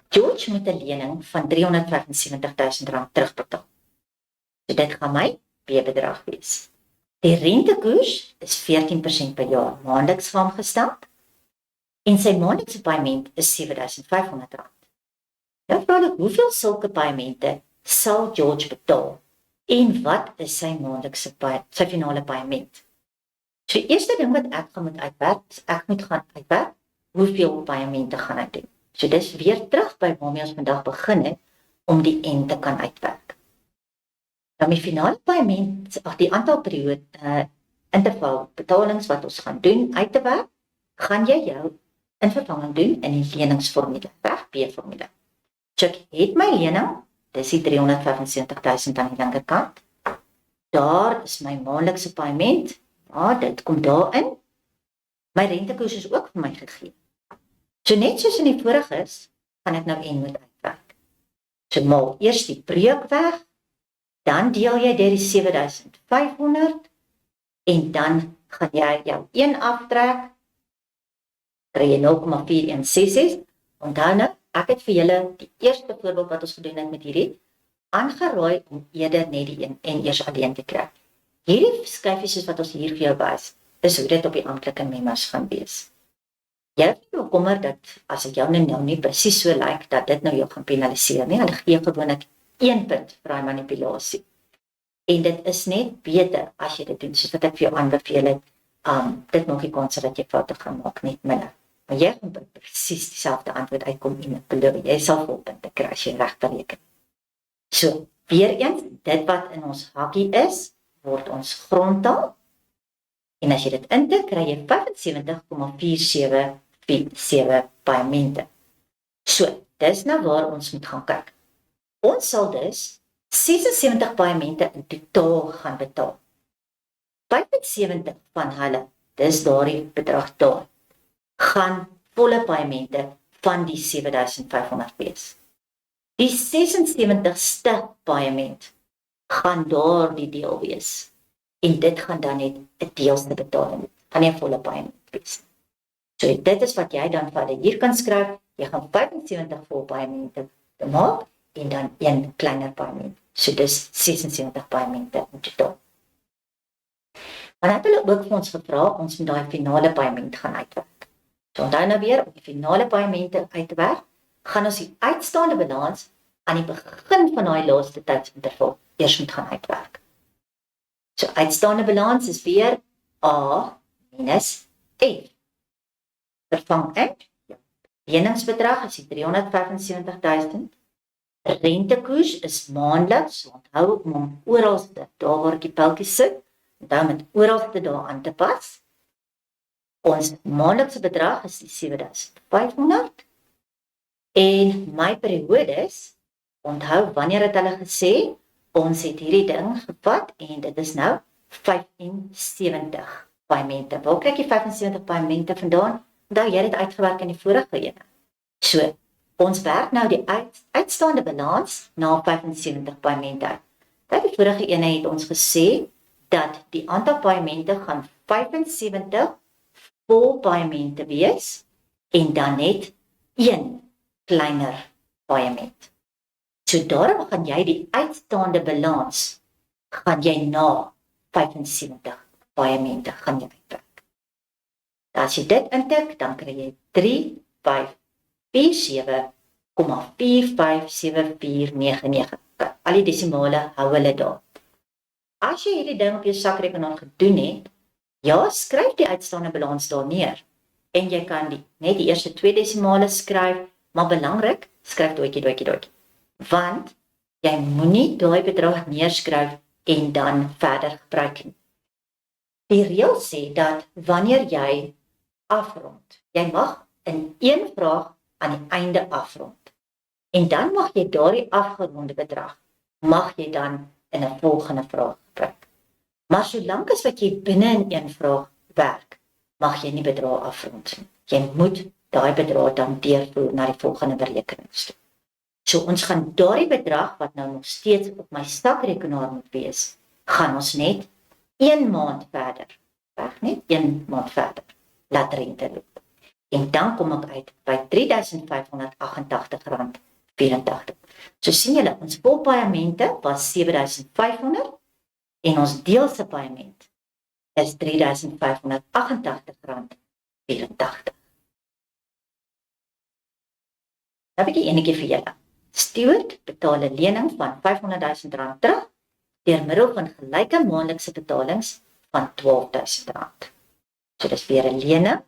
George moet 'n lening van R375.000 terugbetaal. So dit gaan my B-bedrag wees. Die rentekoers is 14% per jaar maandeliks saamgestel en sy maandelikse paaiement is R7.500. Nou vra ek, hoeveel sulke paaimente sal George betaal en wat is sy maandelikse sy finale paaiement? So die eerste ding wat ek moet uitwerk, ek moet gaan uitwerk hoeveel paaimente gaan ek doen. So dis weer terug by waarmee ons vandag begin het om die N te kan uitwerk. Dan die finale paaiement, die aantal periode interval betalings wat ons gaan doen uit te werk, gaan jy jou in vervanging doen in die leningsformule, weg P-formule. So ek het my lening, dis die 375.000 aan die linkerkant. Daar is my maandelikse paaiement, dit kom daarin. My rentekoers is ook vir my gegee. So net soos in die vorige is, gaan ek nou N moet uitwerk. So maal eers die breuk weg, dan deel jy deur die 7.500 en dan gaan jy jou 1 aftrek, kry jy 0,4166. Onthou nou, ek het vir julle die eerste voorbeeld wat ons gedoen het met hierdie aangeraai om eerder net die N eers alleen te kry. Hierdie skyfies wat ons hier vir jou wys, is hoe dit op die amptelike memos gaan wees. Jy het nie bekommer dat as ek jou nou nie presies so lyk, dat dit nou jou gaan penaliseer nie. Hulle gee gewoonlik 1 punt vir daai manipulasie. En dit is net beter as jy dit doen, soos wat ek vir jou aanbeveel het, dit maak die kans dat jy foute gaan maak net minder. Maar jy gaan presies dieselfde antwoord uitkom en ek beloof, jy sal volpunte kry as jy reg bereken. So, weer eens, dit wat in ons hakkie is, word ons grondtaal. En as jy dit intik, kry jy 75,4747 paaimente. So, dis nou waar ons moet gaan kyk. Ons sal dus 76 paaimente in totaal gaan betaal. 75 van hulle, dis daardie bedrag daar, gaan volle paaimente van die 7.500 wees. Die 76ste paaiement gaan daar die deel wees. En dit gaan dan net 'n deelse betaling, gaan nie 'n volle paaiement wees. So dit is wat jy dan verder hier kan skryf, jy gaan 75 vol paaimente maak, en dan 1 kleiner paaiement. So dis 76 paaimente in totaal. Maar het hulle ook vir ons gevra, ons moet daai finale paaiement gaan uitwerk. So onthou nou weer, om die finale paaimente uit te werk, gaan ons die uitstaande balans aan die begin van daai laaste tydsinterval eers moet gaan uitwerk. So uitstaande balans is weer A minus F. Vervang ek, leningsbedrag is die 375.000, rentekoers is maandeliks, onthou om oralste, daar waar die pyltjies sit, onthou met oralste daar aan te pas. Ons maandelikse bedrag is die 7.500 en my periodes, onthou wanneer het hulle gesê, ons het hierdie ding gevat en dit is nou 75 paaimente. Waar kry jy 75 paaimente vandaan? Onthou jy het uitgewerk in die vorige ene. So, ons werk nou die uitstaande balans na 75 paaimente uit. By die vorige ene het ons gesê dat die aantal paaimente gaan 75 vol paaimente wees en dan net 1 kleiner paaiement. So daarom gaan jy die uitstaande balans, gaan jy na 75 paaimente gaan jy uitwerk. As jy dit intik, dan kry jy 3547,457499. Al die desimale hou hulle daar. As jy hierdie ding op jou sakrekenaar gedoen het, ja, skryf die uitstaande balans daar neer. En jy kan net die eerste 2 desimale skryf, maar belangrik, skryf doetjie. Want jy moenie daai bedrag neerskryf en dan verder gebruik nie. Die reël sê dat wanneer jy afrond, jy mag in 1 vraag aan die einde afrond. En dan mag jy daardie afgeronde bedrag, mag jy dan in 'n volgende vraag gebruik. Maar solank as wat jy binne in 1 vraag werk, mag jy nie bedrag afrond nie. Jy moet daai bedrag dan deurvoer na die volgende berekenings toe. So ons gaan daardie bedrag wat nou nog steeds op my sakrekenaar moet wees, gaan ons net 1 maand verder, net 1 maand verder, laat rente loop. En dan kom ek uit by R3.588,84. So sien julle, ons volpaaimente was 7.500 en ons deelse paaiement is R3,588,84. Nou 'n bietjie enetjie vir julle. Stuart betaal 'n lening van R500,000 terug deur middel van gelyke maandelikse betalings van R12,000. So dis weer 'n lening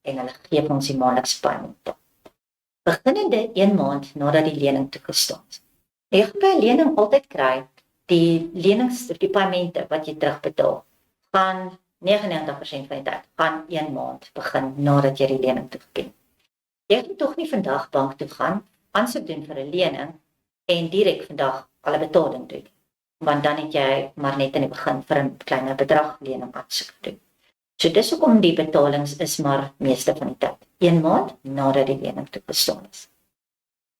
en hulle gee vir ons die maandelikse paaiemente. Beginnende 1 maand nadat die lening toegestaan is. Jy gaan by 'n lening altyd kry die lenings of die paaiemente wat jy terugbetaal gaan 99% van die tyd gaan 1 maand begin nadat jy die lening toegeken. Jy gaan tog nie vandag bank toe gaan, aansoek doen vir 'n lening en direk vandag alle betaling doen. Want dan het jy maar net in die begin vir 'n kleiner bedrag lening aansoek doen. So dis hoekom die betalings is maar meeste van die tyd 1 maand nadat die lening toegestaan is.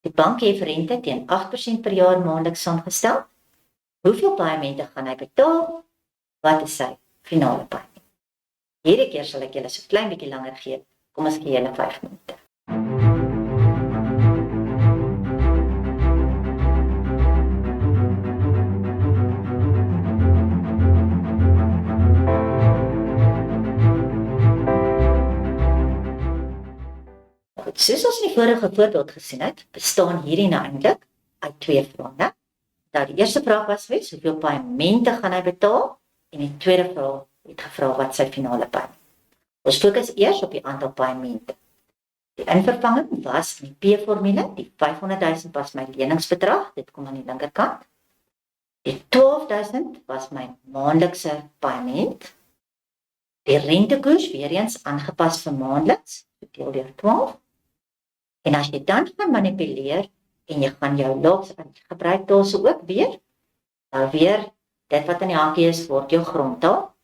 Die bank het rente teen 8% per jaar maandeliks saamgestel. Hoeveel paaiemente gaan hy betaal? Wat is sy finale paaiement? Hierdie keer sal ek julle so klein bietjie langer gee. Kom ons gee julle 5 minute. Soos ons in die vorige voorbeeld gesien het, bestaan hierdie nou eintlik uit 2 vrae. Nou die eerste vraag was hoeveel paaiemente gaan hy betaal? En die tweede vraag het gevra wat sy finale paaiement. Ons fokus eers op die aantal paaiemente. Die invervanging was in die P-formule, die 500,000 was my leningsbedrag, dit kom aan die linkerkant. Die 12,000 was my maandelikse paaiement. Die rentekoers weer eens aangepas vir maandeliks, deel deur 12. En as jy dan gaan manipuleer en jy gaan jou logs gebruik daarso ook weer, nou weer dit wat in die hakie is word jou grondtaal,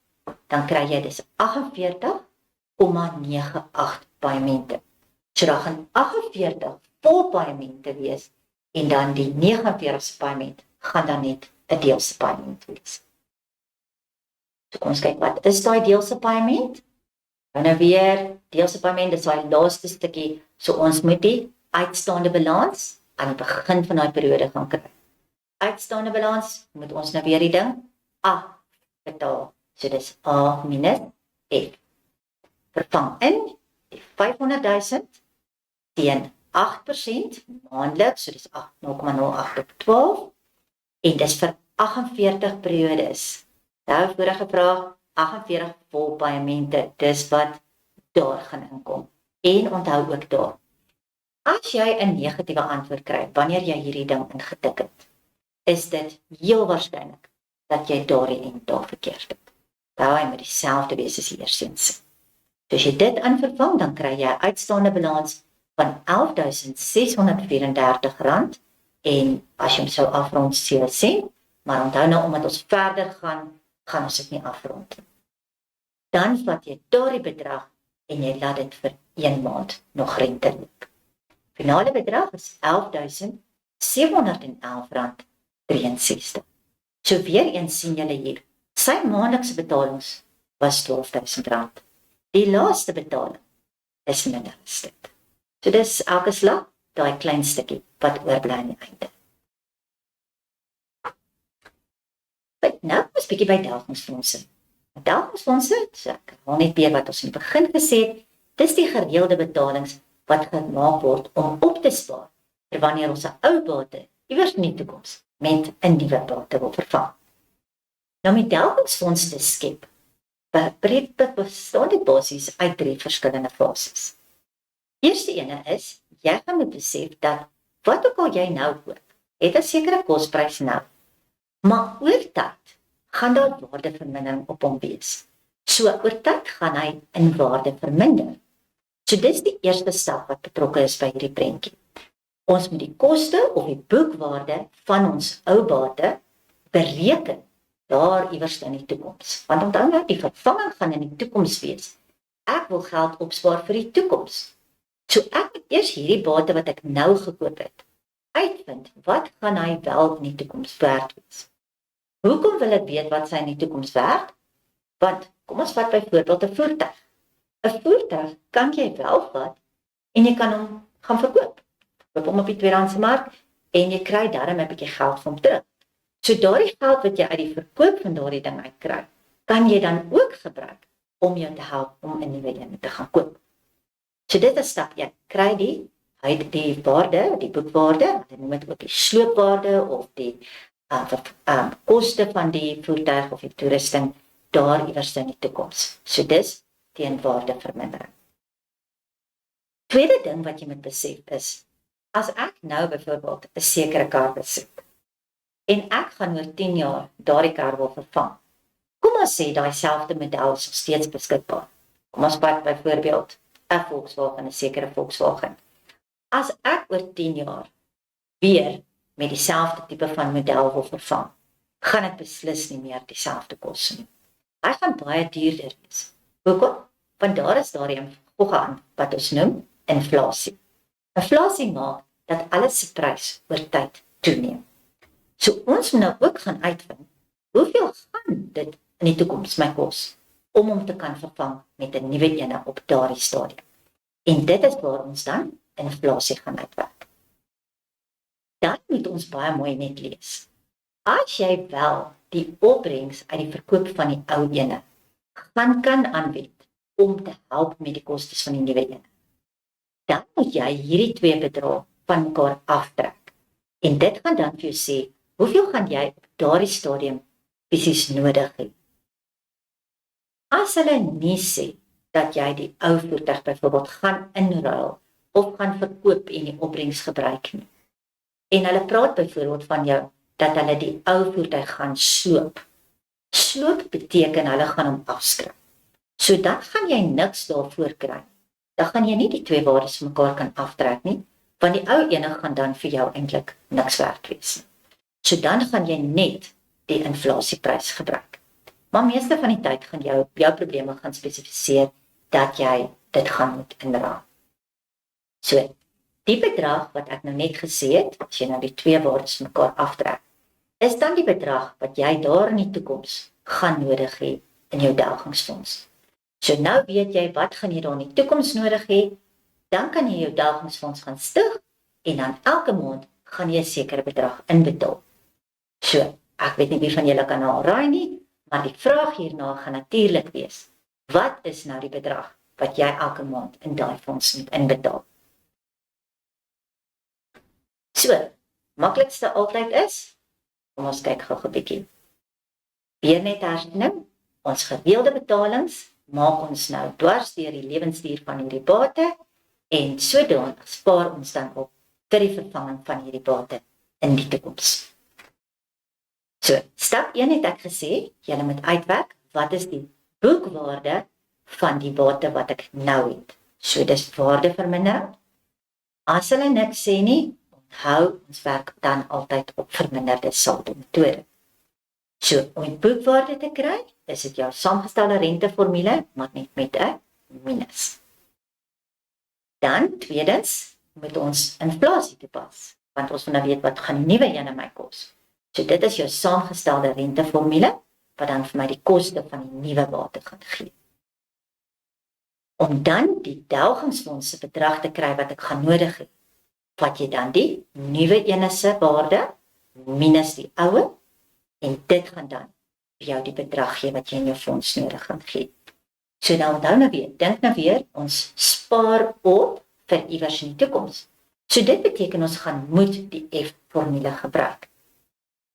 dan kry jy dis 48,98 paaiemente. So daar gaan 48 vol paaiemente wees en dan die 49ste paaiement gaan dan net 'n deelse paaiement wees. So kom ons kyk wat is daai deelse paaiement? Nou weer deelse paaiement, dis daai laaste stukkie. So ons moet die uitstaande balans aan die begin van daai periode gaan kry. Uitstaande balans moet ons nou weer die ding A betaal. So dis A minus F. Vervang in die 500,000 teen 8% maandeliks, so dis 0,08 op 12 en dis vir 48 periodes. Nou vorige vraag 48 vol paaiemente, dis wat daar gaan inkom. En onthou ook daar. As jy 'n negatiewe antwoord kry wanneer jy hierdie ding ingetik het, is dit heel waarskynlik dat jy daardie entaal verkeerd het. Daai moet dieselfde wees as die eerste een. So as jy dit aanvervang, dan kry jy 'n uitstaande balans van R11,634 en as jy hom sou afrond 7 sent, maar onthou nou omdat ons verder gaan ons dit nie afrond nie. Dan vat jy daardie bedrag en jy laat dit vir 1 maand nog rente loop. Finale bedrag is R11,711,63. So weer eens sien julle hier, sy maandelikse betalings was R12,000. Die laaste betaling is minder as dit. So dis elke slag daai klein stukkie wat oorbly aan die einde. Nou is bietjie by delgingsfondse. Delgingsfondse, so ek wil net weer wat ons in die begin gesê het, dis die gereelde betalings wat gemaak word om op te spaar vir wanneer ons 'n ou bate iewers in die toekoms met 'n nuwe bate wil vervang. Nou met delgingsfonds te skep, bestaan dit basies uit 3 verskillende fases. Eerste ene is, jy gaan moet besef dat wat ook al jy nou koop, het 'n sekere kosprys nou. Maar oor tyd gaan daar waardevermindering op hom wees. So oor tyd gaan hy in waarde verminder. So dis die eerste stap wat betrokke is by hierdie prentjie. Ons moet die koste of die boekwaarde van ons ou bate bereken daar iewers in die toekoms. Want onthou nou, die vervanging gaan in die toekoms wees. Ek wil geld opspaar vir die toekoms. So ek moet eers hierdie bate wat ek nou gekoop het, uitvind wat gaan hy wel in die toekoms werd wees. Hoekom wil ek weet wat sy in die toekoms werd? Want kom ons vat byvoorbeeld 'n voertuig. 'n Voertuig kan jy wel vat en jy kan hom gaan verkoop. Koop hom op die tweedehandse mark en jy kry darm 'n bietjie geld van hom terug. So daardie geld wat jy uit die verkoop van daardie ding uitkry, kan jy dan ook gebruik om jou te help om 'n nuwe een te gaan koop. So dit is stap 1. Kry die waarde, die boekwaarde, hulle noem dit ook die sloopwaarde of die koste van die voertuig of die toerusting daar iewers in die toekoms. So dis teenwaardevermindering. Tweede ding wat jy moet besef is, as ek nou byvoorbeeld 'n sekere kar besit en ek gaan oor 10 jaar daardie kar wil vervang, kom ons sê daai selfde model is nog steeds beskikbaar. Kom ons vat byvoorbeeld 'n Volkswagen, 'n sekere Volkswagen. As ek oor 10 jaar weer met dieselfde tipe van model wil vervang, gaan dit beslis nie meer dieselfde kos nie. Hy gaan baie duurder wees. Hoekom? Want daar is daardie aan wat ons noem inflasie. Inflasie maak dat alles se prys oor tyd toeneem. So ons moet nou ook gaan uitvind, hoeveel gaan dit in die toekoms my kos om hom te kan vervang met 'n nuwe een op daardie stadium. En dit is waar ons dan inflasie gaan uitwerk. Dan moet ons baie mooi net lees. As jy wel die opbrengs uit die verkoop van die ou ene gaan kan aanwend om te help met die kostes van die nuwe ene, dan moet jy hierdie twee bedrae van mekaar aftrek. En dit gaan dan vir jou sê, hoeveel gaan jy op daardie stadium fisies nodig hê? As hulle nie sê dat jy die ou voertuig byvoorbeeld gaan inruil of gaan verkoop en die opbrengs gebruik nie, en hulle praat byvoorbeeld van jou dat hulle die ou voertuig gaan sloop. Sloop beteken hulle gaan hom afskryf. So dan gaan jy niks daarvoor kry. Dan gaan jy nie die twee waardes mekaar kan aftrek nie, want die ou ene gaan dan vir jou eintlik niks werd wees. So dan gaan jy net die inflasieprys gebruik. Maar meeste van die tyd gaan jou probleme gaan spesifiseer dat jy dit gaan moet inruil. So, die bedrag wat ek nou net gesê het, as jy nou die twee waardes mekaar aftrek, is dan die bedrag wat jy daar in die toekoms gaan nodig hê in jou delgingsfonds. So nou weet jy wat gaan jy daar in die toekoms nodig hê, dan kan jy jou delgingsfonds gaan stig en dan elke maand gaan jy 'n sekere bedrag inbetaal. So, ek weet nie wie van julle kan nou al raai nie, maar die vraag hierna gaan natuurlik wees, wat is nou die bedrag wat jy elke maand in daai fonds moet inbetaal? So, maklikste altyd is, kom ons kyk gou 'n bietjie. Weer net herhaling, ons gereelde betalings maak ons nou dwars deur die lewensduur van hierdie bate en sodoende spaar ons dan op vir die vervanging van hierdie bate in die toekoms. So, stap 1 het ek gesê, julle moet uitwerk, wat is die boekwaarde van die bate wat ek nou het. So, dis waardevermindering. As hulle niks sê nie, onthou, ons werk dan altyd op verminderde saldo metode. So, om die boekwaarde te kry, is dit jou saamgestelde renteformule, maar net met 'n minus. Dan, tweedens, moet ons inflasie toepas, want ons wil nou weet wat gaan die nuwe een my kos. So, dit is jou saamgestelde renteformule, wat dan vir my die koste van die nuwe bate gaan gee. Om dan die delgingsfonds se bedrag te kry wat ek gaan nodig hê, vat jy dan die nuwe ene se waarde minus die ou, en dit gaan dan vir jou die bedrag gee wat jy in jou fonds nodig gaan gee. So nou onthou nou weer, dink nou weer, ons spaar op vir iewers in die toekoms. So dit beteken ons gaan moet die F-formule gebruik.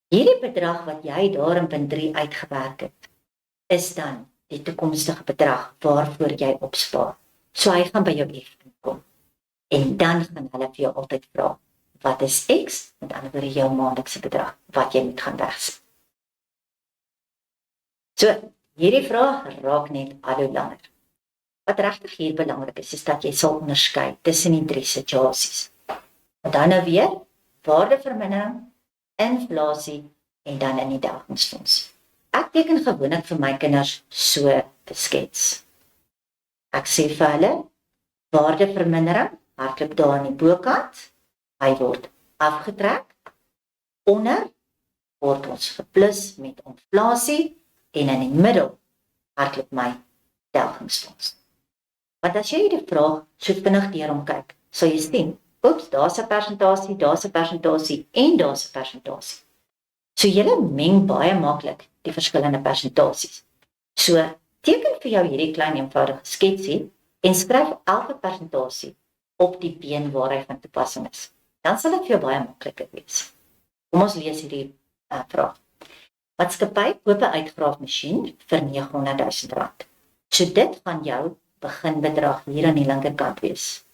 Hierdie bedrag wat jy daar in punt 3 uitgewerk het, is dan die toekomstige bedrag waarvoor jy opspaar. So hy gaan by jou F kom. En dan gaan hulle vir jou altyd vra, wat is X? Met ander woorde jou maandelikse bedrag, wat jy moet gaan wegsit. So, hierdie vraag raak net al hoe langer. Wat regtig hier belangrik is dat jy sal onderskei tussen die 3 situasies. En dan nou weer, waardevermindering, inflasie en dan in die delgingsfonds. Ek teken gewoonlik vir my kinders so beskets. Ek sê vir hulle, waardevermindering, hardloop daar aan die bokant, hy word afgetrek, onder word ons geplus met inflasie, en in die middel hardloop my delgingsfonds. Want as jy die vraag so vinnig deurom kyk, sal jy sien, oeps, daar's 'n persentasie, daar's 'n persentasie en daar's 'n persentasie. So jy meng baie maklik die verskillende persentasies. So, teken vir jou hierdie klein eenvoudige sketsie en skryf elke persentasie op die been waar hy van toepassing is. Dan sal dit vir jou baie makliker wees. Kom ons lees hierdie vraag. Maatskappy koop 'n uitgraafmasjien vir R900,000. So dit gaan jou beginbedrag hier aan die linkerkant wees.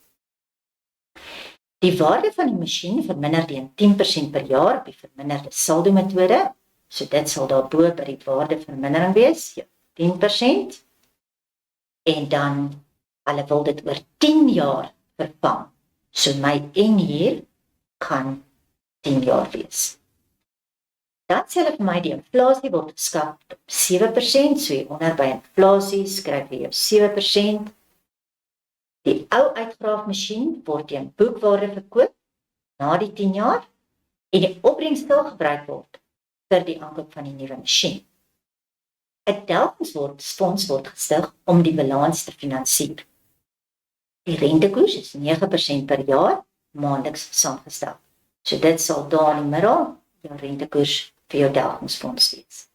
Die waarde van die masjien verminder teen 10% per jaar op die verminderde saldo metode. So dit sal daarbo by die waardevermindering wees, ja, 10%. En dan, hulle wil dit oor 10 jaar vervang. So my N hier gaan 10 jaar wees. Dan sê hulle vir my die inflasie word geskat op 7%, so hieronder by inflasie skryf jy jou 7%. Die ou uitgraafmasjien word teen boekwaarde verkoop na die 10 jaar en die opbrengs sal gebruik word vir die aankoop van die nuwe masjien. 'n Delgingsfonds word gestig om die balans te finansier. Die rentekoers is 9% per jaar maandeliks saamgestel. So dit sal daar in die middel jou rentekoers vir jou delgingsfonds wees.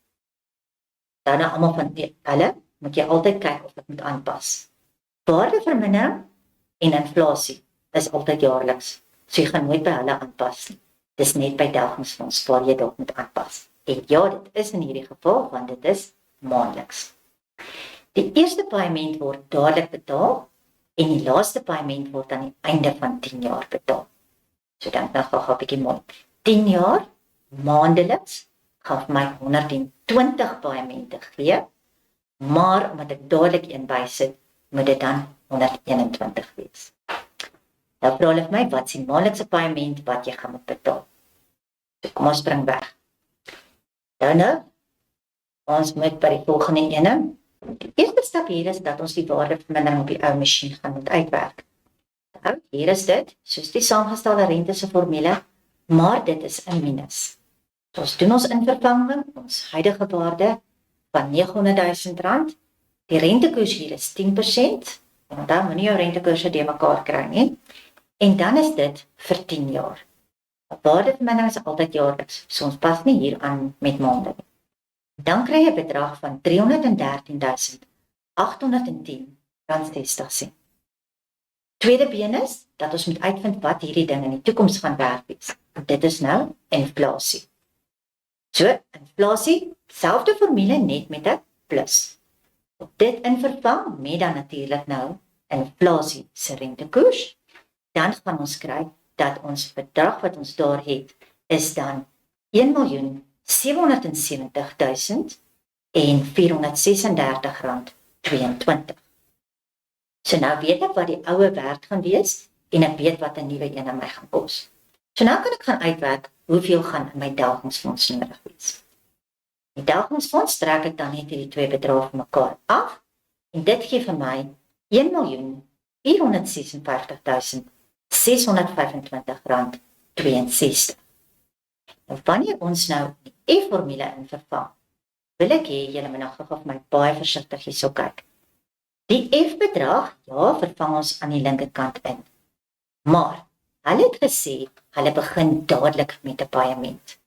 Dan almal van hulle moet jy altyd kyk of dit moet aanpas. Waardevermindering en inflasie is altyd jaarliks, so jy gaan nooit by hulle aanpas nie. Dis net by delgingsfonds waar jy dalk moet aanpas. En ja, dit is in hierdie geval, want dit is maandeliks. Die eerste paaiement word dadelik betaal en die laaste paaiement word aan die einde van 10 jaar betaal. So dan gou 'n bietjie mooi. 10 jaar maandeliks gaan my 120 paaiemente gee, maar omdat ek dadelik een bysit, moet dit dan 121 wees. Nou vra hulle vir my, wat is die maandelikse paaiement wat jy gaan moet betaal? So kom ons spring weg. Nou, ons moet by die volgende ene. Die eerste stap hier is dat ons die waardevermindering op die ou masjien gaan moet uitwerk. Nou, hier is dit, soos die saamgestelde rente se formule, maar dit is 'n minus. So ons doen ons invervanging, ons huidige waarde van R900,000. Die rentekoers hier is 10%, want dan moet nie jou rentekoerse de mekaar kry nie. En dan is dit vir 10 jaar. Waardevermindering is altyd jaarliks, so ons pas nie hier aan met maande nie. Dan kry jy 'n bedrag van R313,810,60. Tweede been is dat ons moet uitvind wat hierdie ding in die toekoms gaan werd wees. Dit is nou inflasie. So, inflasie, selfde formule net met 'n plus. Op dit in vervang met dan natuurlik nou inflasie se rentekoers, dan gaan ons kry dat ons bedrag wat ons daar het is dan 1,770,436 rand 22. So nou weet ek wat die oue werd gaan wees en ek weet wat 'n nuwe een aan my gaan kos. So nou kan ek gaan uitwerk hoeveel gaan in my delgingsfonds nodig wees. Die delgingsfonds trek ek dan net hierdie twee bedrae van mekaar af en dit gee vir my 1,456,625 rand 62. Nou wanneer ons nou die F-formule in vervang, wil ek hê julle moet nog gou vir my baie versigtig hierso kyk. Die F-bedrag, ja, vervang ons aan die linkerkant in. Maar hulle het gesê hulle begin dadelik met 'n paaiement.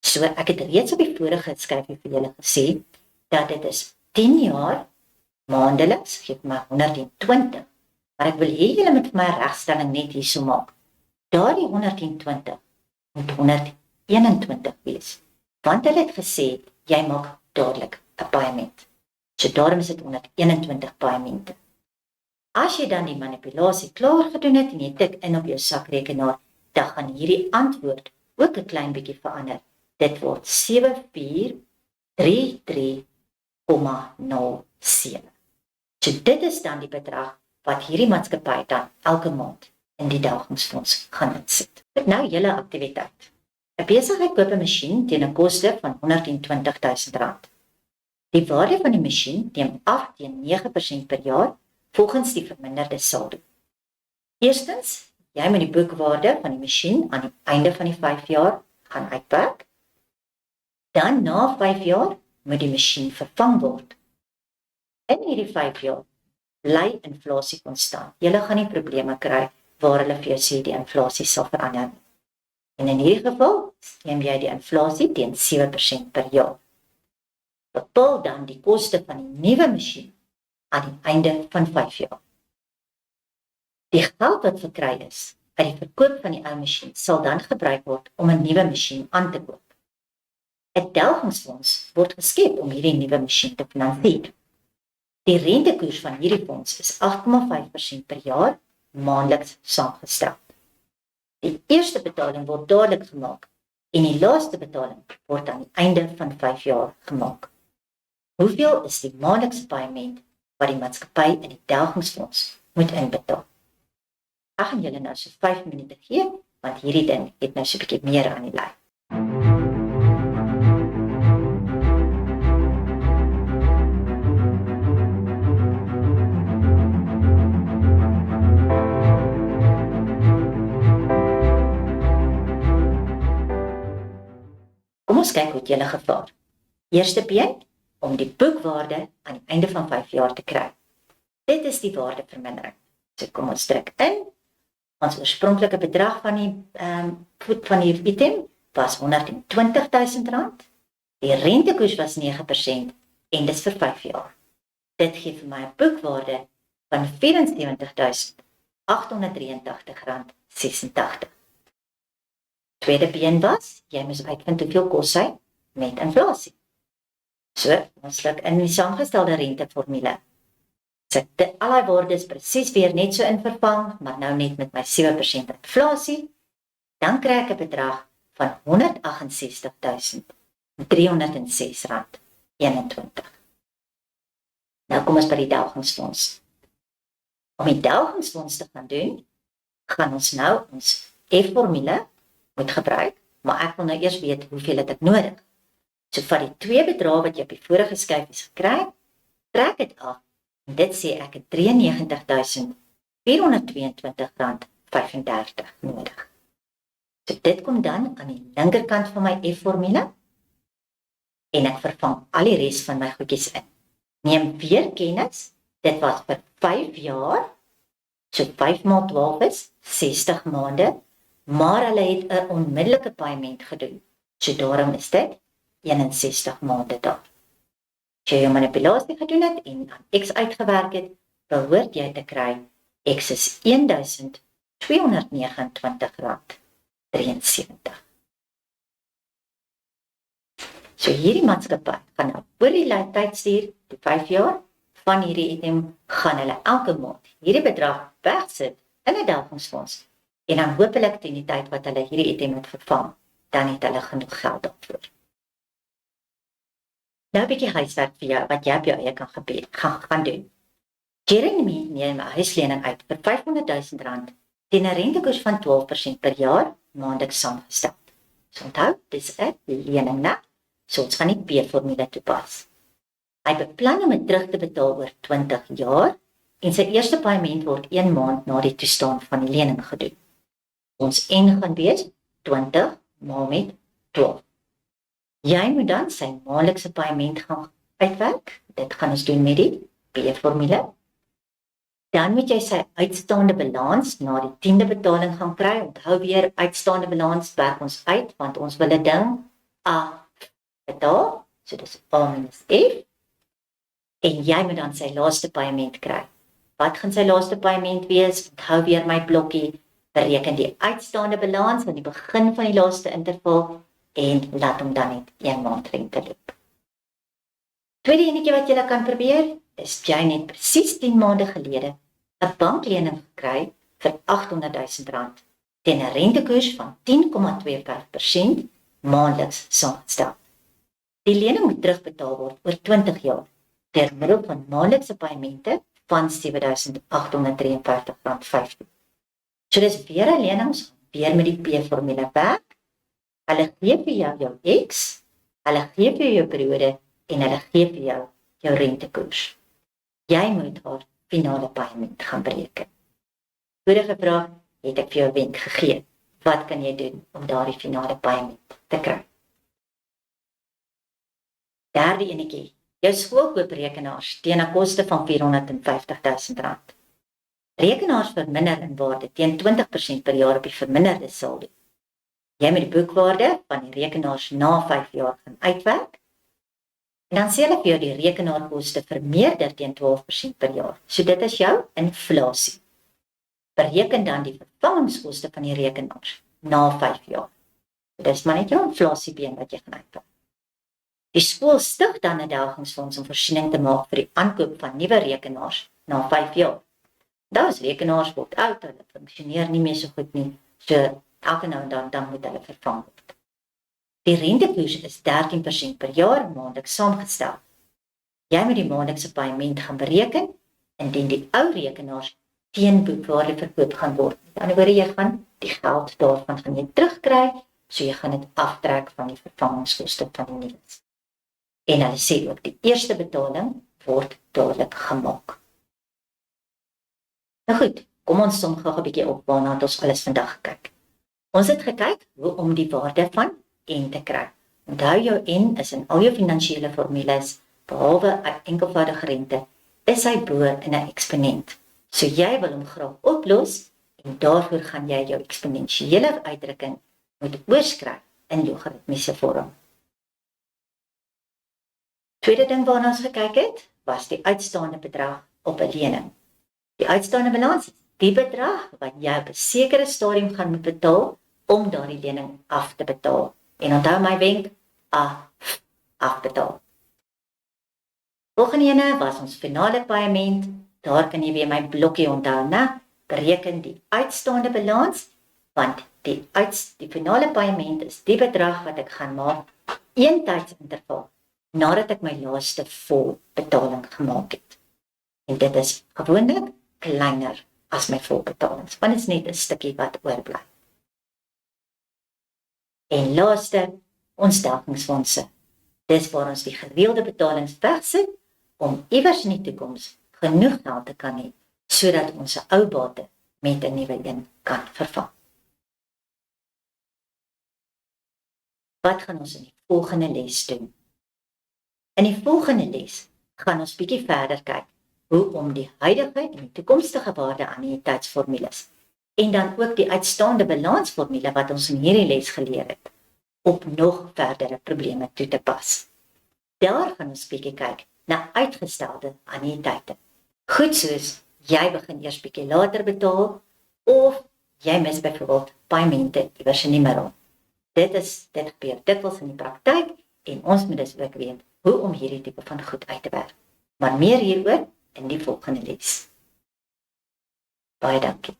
So ek het reeds op die vorige skryfie vir julle gesê dat dit is 10 jaar maandeliks, gee my 120. Maar ek wil hê julle moet vir my 'n regstelling net hierso maak. Daardie 120 moet 121 wees. Want hulle het gesê jy maak dadelik 'n paaiement. So daarom is dit 121 paaiemente. As jy dan die manipulasie klaar gedoen het en jy tik in op jou sakrekenaar, dan gaan hierdie antwoord ook 'n klein bietjie verander. Dit word 7433,07. So dit is dan die bedrag wat hierdie maatskappy dan elke maand in die delgingsfonds gaan insit. Nou julle aktiwiteit. 'n Besigheid koop 'n masjien teen 'n koste van R120,000. Die waarde van die masjien neem af teen 9% per jaar volgens die verminderde saldo. Eerstens, jy moet die boekwaarde van die masjien aan die einde van die 5 jaar gaan uitwerk. Dan na 5 jaar moet die masjien vervang word. In hierdie 5 jaar bly inflasie konstant. Jy gaan nie probleme kry waar hulle vir jou sê die inflasie sal verander. En in hierdie geval neem jy die inflasie teen 7% per jaar. bepaal dan die koste van die nuwe masjien aan die einde van 5 jaar. Die geld wat verkry is uit die verkoop van die ou masjien sal dan gebruik word om 'n nuwe masjien aan te koop. 'n Delgingsfonds word geskep om hierdie nuwe masjien te finansier. Die rentekoers van hierdie fonds is 8,5% per jaar maandeliks saamgestel. Die eerste betaling word dadelik gemaak en die laaste betaling word aan die einde van 5 jaar gemaak. Hoeveel is die maandelikse paaiement wat die maatskappy in die Delgingsfonds moet inbetaal? Ek gaan julle nou so 5 minute gee, want hierdie ding het nou so 'n bietjie meer aan die lyn. Kom ons kyk hoe het julle gevaar. Eerste been, om die boekwaarde aan die einde van 5 jaar te kry. Dit is die waardevermindering. So kom ons druk in. Ons oorspronklike bedrag van die item was R120,000. Die rentekoers was 9% en dis vir 5 jaar. Dit gee vir my 'n boekwaarde van R74,883,86. Tweede been was, jy moes uitvind hoeveel kos hy met inflasie. So, ons sluk in die saamgestelde renteformule. Sit al die waardes presies weer net so in vervang, maar nou net met my 7% inflasie, dan kry ek 'n bedrag van R168,306,21. Nou kom ons by die Delgingsfonds. Om die Delgingsfonds te gaan doen, gaan ons nou ons F-formule moet gebruik, maar ek wil nou eers weet hoeveel het ek nodig. So van die 2 bedrae wat jy op die vorige skyfies gekry, trek dit af. En dit sê ek het R93,422,35 nodig. So dit kom dan aan die linkerkant van my F-formule en ek vervang al die res van my goedjies in. Neem weer kennis, dit was vir 5 jaar, so 5 maal 12 is 60 maande, maar hulle het 'n onmiddellike paaiement gedoen. So daarom is dit 61 maande daar. As jy jou manipulasie gedoen het en dan X uitgewerk het, behoort jy te kry X is R1,229,73. So hierdie maatskappy gaan nou oor die tydstuur, die 5 jaar, van hierdie item gaan hulle elke maand hierdie bedrag wegsit in 'n Delgingsfonds. En dan hopelik teen die tyd wat hulle hierdie item moet vervang, dan het hulle genoeg geld daarvoor. Nou 'n bietjie huiswerk vir jou, wat jy op jou eie kan doen. Jeremy neem 'n huislening uit vir R500,000 teen 'n rentekoers van 12% per jaar, maandeliks saamgestel. So onthou, dis 'n lening, né? So ons gaan die P-formule toepas. Hy beplan om dit terug te betaal oor 20 jaar en sy eerste paaiement word 1 maand na die toestaan van die lening gedoen. Ons N gaan wees 20 maal met 12. Jy moet dan sy maandelikse paaiement gaan uitwerk. Dit gaan ons doen met die P-formule. Dan moet jy sy uitstaande balans na die 10de betaling gaan kry. Onthou weer, uitstaande balans werk ons uit, want ons wil 'n ding A betaal. So dis A minus F. En jy moet dan sy laaste paaiement kry. Wat gaan sy laaste paaiement wees? Onthou weer my blokkie. Bereken die uitstaande balans aan die begin van die laaste interval en laat hom dan net 1 maand rente loop. Tweede enetjie wat jy kan probeer, is jy net presies 10 maande gelede 'n banklening gekry vir R800,000 teen 'n rentekoers van 10,25% maandeliks saamgestel. Die lening moet terugbetaal word oor 20 jaar deur middel van maandelikse paaimente van R7,853,15. So dis weer 'n lening, ons weer met die P-formule werk. Hulle gee vir jou X, hulle gee vir jou periode en hulle gee vir jou rentekoers. Jy moet haar finale paaiement gaan bereken. Vorige vraag het ek vir jou 'n wenk gegee. Wat kan jy doen om daardie finale paaiement te kry? Derde enetjie, jou skoolkooprekenaars teen 'n koste van R450,000. Rekenaars verminder in waarde teen 20% per jaar op die verminderde saldo. Jy moet die boekwaarde van die rekenaars na 5 jaar gaan uitwerk. En dan sê hulle vir jou die rekenaarkoste vermeerder teen 12% per jaar. So dit is jou inflasie. Bereken dan die vervangingskoste van die rekenaars na 5 jaar. Dit is maar net jou inflasiebeen wat jy gaan uitval. Die skool stig dan 'n delgingsfonds om voorsiening te maak vir die aankoop van nuwe rekenaars na 5 jaar. Daas rekenaars word oud, hulle funksioneer nie meer so goed nie, so elke nou en dan moet hulle vervang word. Die rentekoers is 13% per jaar maandeliks saamgestel. Jy moet die maandelikse paaiement gaan bereken indien die ou rekenaars teen boekwaarde verkoop gaan word. Met ander woorde, jy gaan die geld daarvan gaan jy terugkry, so jy gaan dit aftrek van die vervangingskoste van die nuus. En hulle sê ook die eerste betaling word dadelik gemaak. Nou goed, kom ons som gou 'n bietjie op waarna ons alles vandag gekyk. Ons het gekyk hoe om die waarde van N te kry. Onthou jou N is in al jou finansiële formules, behalwe enkelvoudige rente, is hy bo in 'n eksponent. So jy wil hom graag oplos en daarvoor gaan jy jou eksponensiële uitdrukking moet oorskryf in logaritmiese vorm. Tweede ding waarna ons gekyk het, was die uitstaande bedrag op 'n lening. Die uitstaande balans is die bedrag wat jy op 'n sekere stadium gaan moet betaal om daardie lening af te betaal. En onthou my wenk, afbetaal. Volgende ene was ons finale paaiement. Daar kan jy weer my blokkie onthou, né? Bereken die uitstaande balans, want die finale paaiement is die bedrag wat ek gaan maak een tydsinterval nadat ek my laaste volbetaling gemaak het. En dit is gewoonlik kleiner as my volbetalings, want dit is net 'n stukkie wat oorbly. En laaste, ons delgingsfondse. Dis waar ons die gereelde betalings wegsit om iewers in die toekoms genoeg geld te kan hê, sodat ons 'n ou bate met 'n nuwe een kan vervang. Wat gaan ons in die volgende les doen? In die volgende les gaan ons bietjie verder kyk hoe om die huidige en die toekomstige waarde annuïteitsformules en dan ook die uitstaande balansformule wat ons in hierdie les geleer het, op nog verdere probleme toe te pas. Daar gaan ons bietjie kyk na uitgestelde annuïteite. Goed soos jy begin eers bietjie later betaal of jy mis byvoorbeeld paaimente iewers in die middel. Dit gebeur dikwels in die praktyk en ons moet dus ook weet hoe om hierdie tipe van goed uit te werk. Maar meer hieroor in die volgende les. Baie dankie.